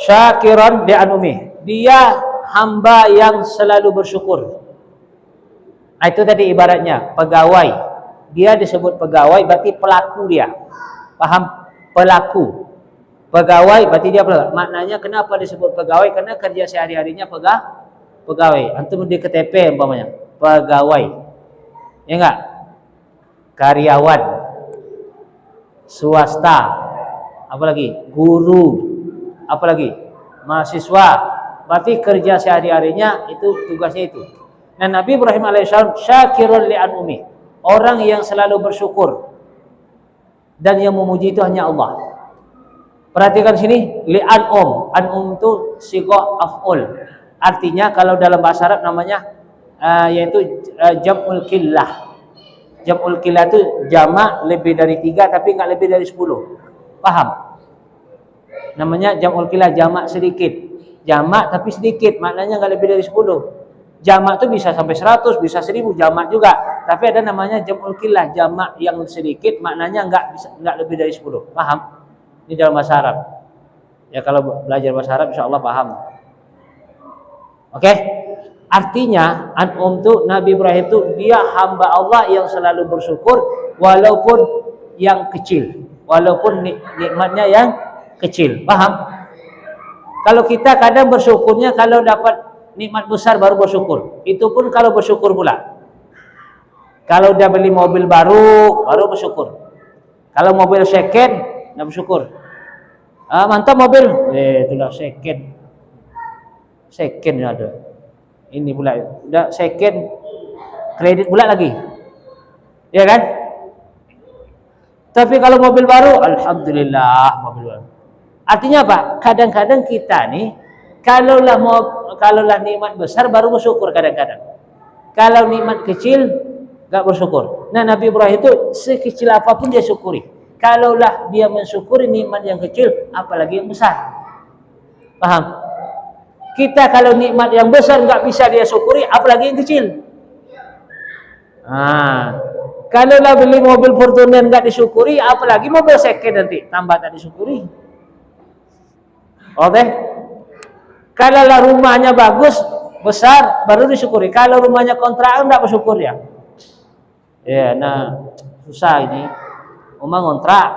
Syakiran li an'umih. Dia hamba yang selalu bersyukur. Itu tadi ibaratnya pegawai. Dia disebut pegawai berarti pelaku dia. Paham? Pelaku. Pegawai berarti dia pelaku. Maknanya kenapa disebut pegawai? Karena kerja sehari-harinya pegawai. Antum di KTP umpamanya, pegawai. Ya enggak? Karyawan. Swasta. Apalagi? Guru. Apalagi? Mahasiswa. Berarti kerja sehari-harinya itu tugasnya itu. Nah, Nabi Ibrahim alaihissalam syakirun li an'umi, orang yang selalu bersyukur dan yang memuji itu hanya Allah. Perhatikan sini, li an'um. An'um itu sighah af'ul. Artinya kalau dalam bahasa Arab namanya yaitu jam'ul qillah. Jam'ul qillah itu jamak lebih dari 3 tapi enggak lebih dari 10. Paham? Namanya jam'ul qillah, jamak sedikit. Jamak tapi sedikit, maknanya nggak lebih dari 10. Jamak itu bisa sampai 100, bisa 1000 jamak juga. Tapi ada namanya jam'ul qillah, jamak yang sedikit, maknanya nggak lebih dari 10. Paham? Ini dalam bahasa Arab. Ya kalau belajar bahasa Arab insya Allah paham. Oke? Artinya an'um itu Nabi Ibrahim itu dia hamba Allah yang selalu bersyukur walaupun yang kecil, walaupun nikmatnya yang kecil. Paham? Kalau kita kadang bersyukurnya kalau dapat nikmat besar baru bersyukur. Itu pun kalau bersyukur pula. Kalau udah beli mobil baru bersyukur. Kalau mobil second enggak bersyukur. Mantap mobil. Itulah second. Second ada. Ini pula udah second kredit pula lagi. Ya kan? Tapi kalau mobil baru alhamdulillah mobil baru. Artinya apa? Kadang-kadang kita nih kalaulah nikmat besar baru bersyukur kadang-kadang. Kalau nikmat kecil enggak bersyukur. Nah, Nabi Ibrahim itu sekecil apapun dia syukuri. Kalaulah dia mensyukuri nikmat yang kecil, apalagi yang besar. Paham? Kita kalau nikmat yang besar enggak bisa dia syukuri, apalagi yang kecil. Kalau lah beli mobil Fortuner nggak disyukuri, apalagi mobil second nanti tambah tak disyukuri. Oke? Kalau lah rumahnya bagus, besar, baru disyukuri. Kalau rumahnya kontrakan nggak bersyukur ya. Ya, nah susah ini. Rumah ngontrak,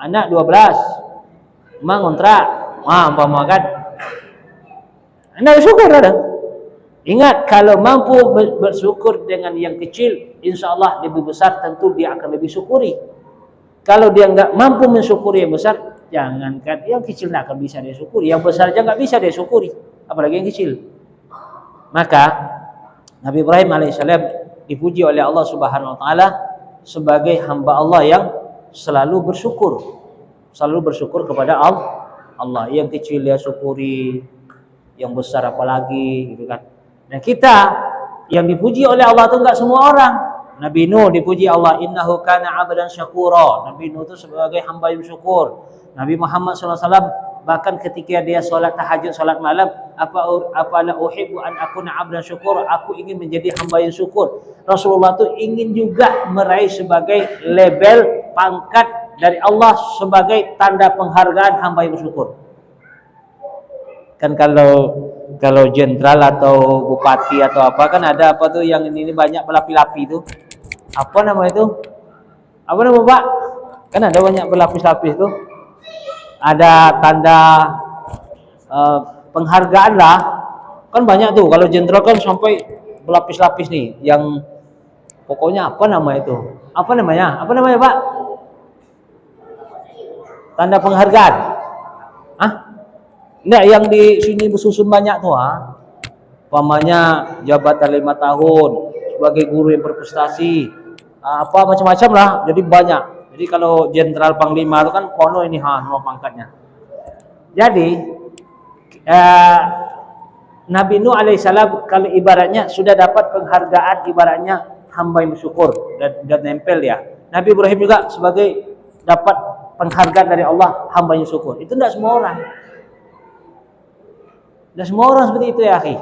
anak 12, rumah ngontrak, umpama kan. Anda bersyukur ada. Ingat, kalau mampu bersyukur dengan yang kecil, insya Allah lebih besar, tentu dia akan lebih syukuri. Kalau dia nggak mampu mensyukuri yang besar, jangankan yang kecil nggak akan bisa dia syukuri, yang besar aja nggak bisa dia syukuri, apalagi yang kecil. Maka Nabi Ibrahim alaihissalam dipuji oleh Allah Subhanahu Wa Taala sebagai hamba Allah yang selalu bersyukur kepada Allah. Yang kecil dia syukuri, yang besar apalagi, gitu kan. Nah kita yang dipuji oleh Allah itu enggak semua orang. Nabi Nuh dipuji Allah, innahu kana 'abdan syakura. Nabi Nuh itu sebagai hamba yang syukur. Nabi Muhammad SAW bahkan ketika dia solat tahajud, solat malam, apa la uhibbu an akuna 'abdan syukur, aku ingin menjadi hamba yang syukur. Rasulullah itu ingin juga meraih sebagai label pangkat dari Allah sebagai tanda penghargaan hamba yang bersyukur. Kan kalau jenderal atau bupati atau apa kan ada apa tuh yang ini banyak berlapis-lapis itu. Apa nama itu? Apa nama Pak? Kan ada banyak berlapis-lapis tuh. Ada tanda penghargaan lah. Kan banyak tuh. Kalau jenderal kan sampai berlapis-lapis nih, yang pokoknya apa nama itu? Apa namanya? Apa namanya Pak? Tanda penghargaan. Hah? Nggak, yang di sini bersusun banyak tuh, umpamanya jabatan 5 tahun sebagai guru yang berprestasi, apa macam-macam lah, jadi banyak. Jadi kalau jenderal panglima itu kan kono ini nama pangkatnya. Jadi Nabi Nuh alaihissalam kalau ibaratnya sudah dapat penghargaan, ibaratnya hamba yang bersyukur dan nempel ya. Nabi Ibrahim juga sebagai dapat penghargaan dari Allah, hamba yang syukur. Itu tidak semua orang. Dan semua orang seperti itu ya akhi,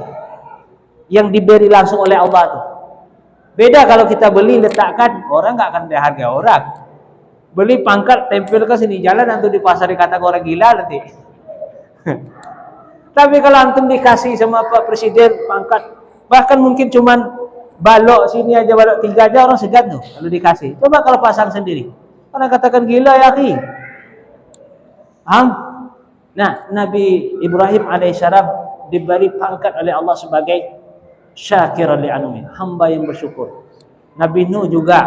yang diberi langsung oleh Allah itu. Beda kalau kita beli letakkan, orang nggak akan dihargai orang. Beli pangkat tempel ke sini jalan, antum di pasar dikata orang gila nanti. Tapi kalau antum dikasih sama Pak Presiden pangkat, bahkan mungkin cuman balok sini aja, balok 3 aja orang segan tuh kalau dikasih. Coba kalau pasang sendiri, orang katakan gila ya akhi. Nah, Nabi Ibrahim alaihissalam diberi pangkat oleh Allah sebagai syakiran li anumi, hamba yang bersyukur. Nabi Nuh juga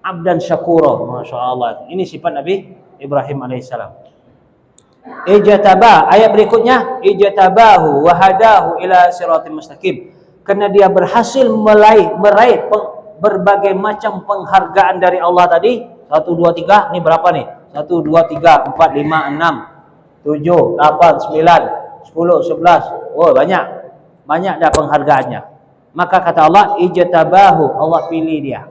abdan syakura, masya Allah. Ini sifat Nabi Ibrahim alaihissalam. Ijtaba, ayat berikutnya, ijtabahu wa hadahu ila siratim mustaqim. Karena dia berhasil meraih berbagai macam penghargaan dari Allah tadi. 1, 2, 3, ini berapa nih? 1, 2, 3, 4, 5, 6, 7, 8, 9, 10, 11. Oh, banyak dah penghargaannya. Maka kata Allah, ijtabahu, Allah pilih dia.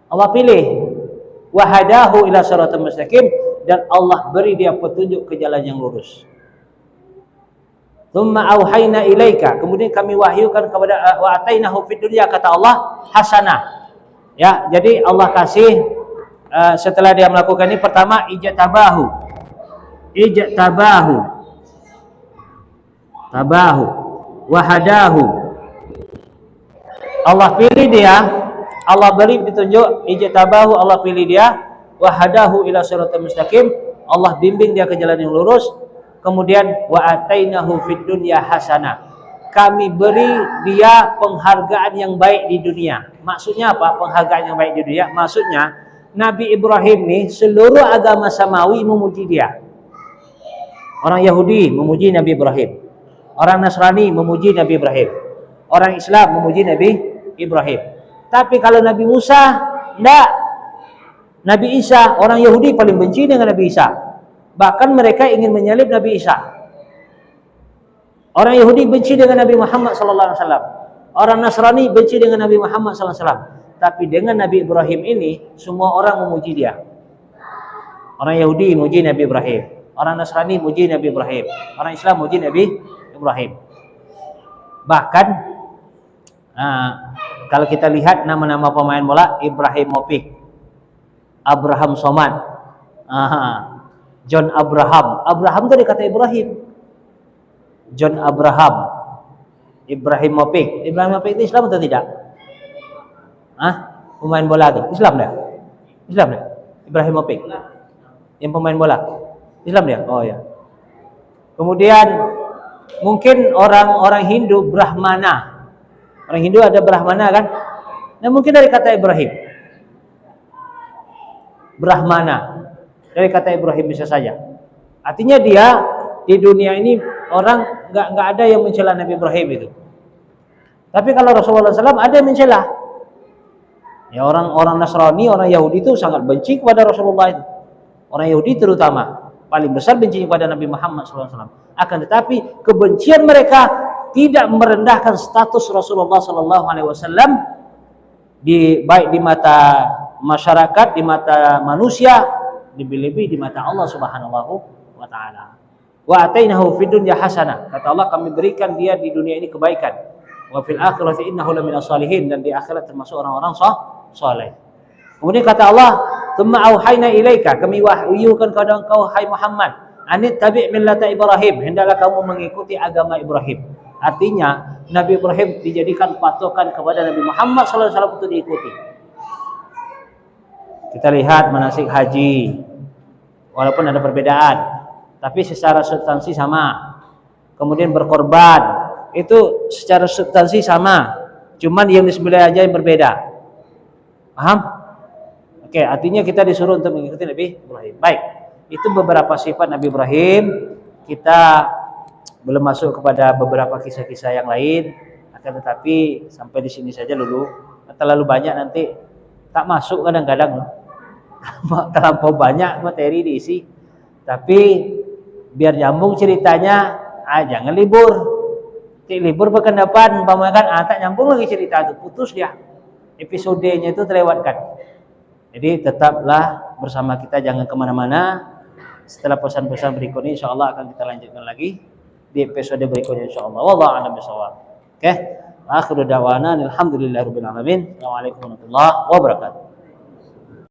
Allah pilih. Wa hadahu ila siratal mustaqim, dan Allah beri dia petunjuk ke jalan yang lurus. Tsumma auhayna ilaika, kemudian kami wahyukan kepada wa atainahu fid dunya, kata Allah, hasanah. Ya, jadi Allah kasih setelah dia melakukan ini, pertama ijtabahu, wahadahu, Allah pilih dia, Allah beri petunjuk, ijtabahu, Allah pilih dia, wahadahu ila siratal mustaqim, Allah bimbing dia ke jalan yang lurus. Kemudian wa atainahu fid dunya hasanah, kami beri dia penghargaan yang baik di dunia. Maksudnya apa penghargaan yang baik di dunia? Maksudnya Nabi Ibrahim nih seluruh agama samawi memuji dia. Orang Yahudi memuji Nabi Ibrahim, orang Nasrani memuji Nabi Ibrahim, orang Islam memuji Nabi Ibrahim. Tapi kalau Nabi Musa, enggak. Nabi Isa, orang Yahudi paling benci dengan Nabi Isa. Bahkan mereka ingin menyalib Nabi Isa. Orang Yahudi benci dengan Nabi Muhammad SAW. Orang Nasrani benci dengan Nabi Muhammad SAW. Tapi dengan Nabi Ibrahim ini, semua orang memuji dia. Orang Yahudi memuji Nabi Ibrahim, orang Nasrani muji Nabi Ibrahim, orang Islam muji Nabi Ibrahim. Bahkan Kalau kita lihat nama-nama pemain bola, Ibrahimovic, Abraham Somad, John Abraham. Abraham itu dikata Ibrahim. John Abraham, Ibrahimovic. Ibrahimovic itu Islam atau tidak? Pemain bola itu Islam dia? Islam dia? Ibrahimovic. Yang pemain bola Islam dia? Oh ya. Kemudian mungkin orang Hindu Brahmana. Orang Hindu ada Brahmana kan? Nah, mungkin dari kata Ibrahim. Brahmana. Dari kata Ibrahim bisa saja. Artinya dia di dunia ini orang nggak ada yang mencela Nabi Ibrahim itu. Tapi kalau Rasulullah SAW ada yang mencela. Ya orang Nasrani, orang Yahudi itu sangat benci kepada Rasulullah itu. Orang Yahudi terutama paling besar benci kepada Nabi Muhammad SAW. Akan tetapi kebencian mereka tidak merendahkan status Rasulullah SAW baik di mata masyarakat, di mata manusia, lebih-lebih di mata Allah Subhanahu wa Ta'ala. Wa atainahu fid dunya hasanah. Kata Allah, kami berikan dia di dunia ini kebaikan. Wa fil akhirati innahu laminas shalihin, dan di akhirat termasuk orang-orang saleh. Kemudian kata Allah, "Tsumma auhayna ilaika," kami wahyukan kepada engkau hai Muhammad, "Anit tabi' millata Ibrahim," hendaklah kamu mengikuti agama Ibrahim. Artinya Nabi Ibrahim dijadikan patokan kepada Nabi Muhammad SAW untuk diikuti. Kita lihat manasik haji, walaupun ada perbedaan, tapi secara substansi sama. Kemudian berkorban, itu secara substansi sama, cuman yang disembelih aja yang berbeda. Paham? Oke, artinya kita disuruh untuk mengikuti Nabi Ibrahim. Baik, itu beberapa sifat Nabi Ibrahim. Kita belum masuk kepada beberapa kisah-kisah yang lain. Akan tetapi sampai di sini saja dulu. Terlalu banyak nanti tak masuk kadang-kadang. Terlampau banyak materi diisi. Tapi biar nyambung ceritanya, jangan libur. Libur pekan depan, umpamakan tak nyambung lagi cerita itu, putus dia. Episodenya itu terlewatkan. Jadi tetaplah bersama kita, jangan kemana-mana. Setelah pesan-pesan berikut ini, insyaAllah akan kita lanjutkan lagi di episode berikutnya, insyaAllah. Wallahu a'lam bishawab. Oke, akhiru da'wana alhamdulillahirabbil alamin. Assalamualaikum warahmatullahi wabarakatuh.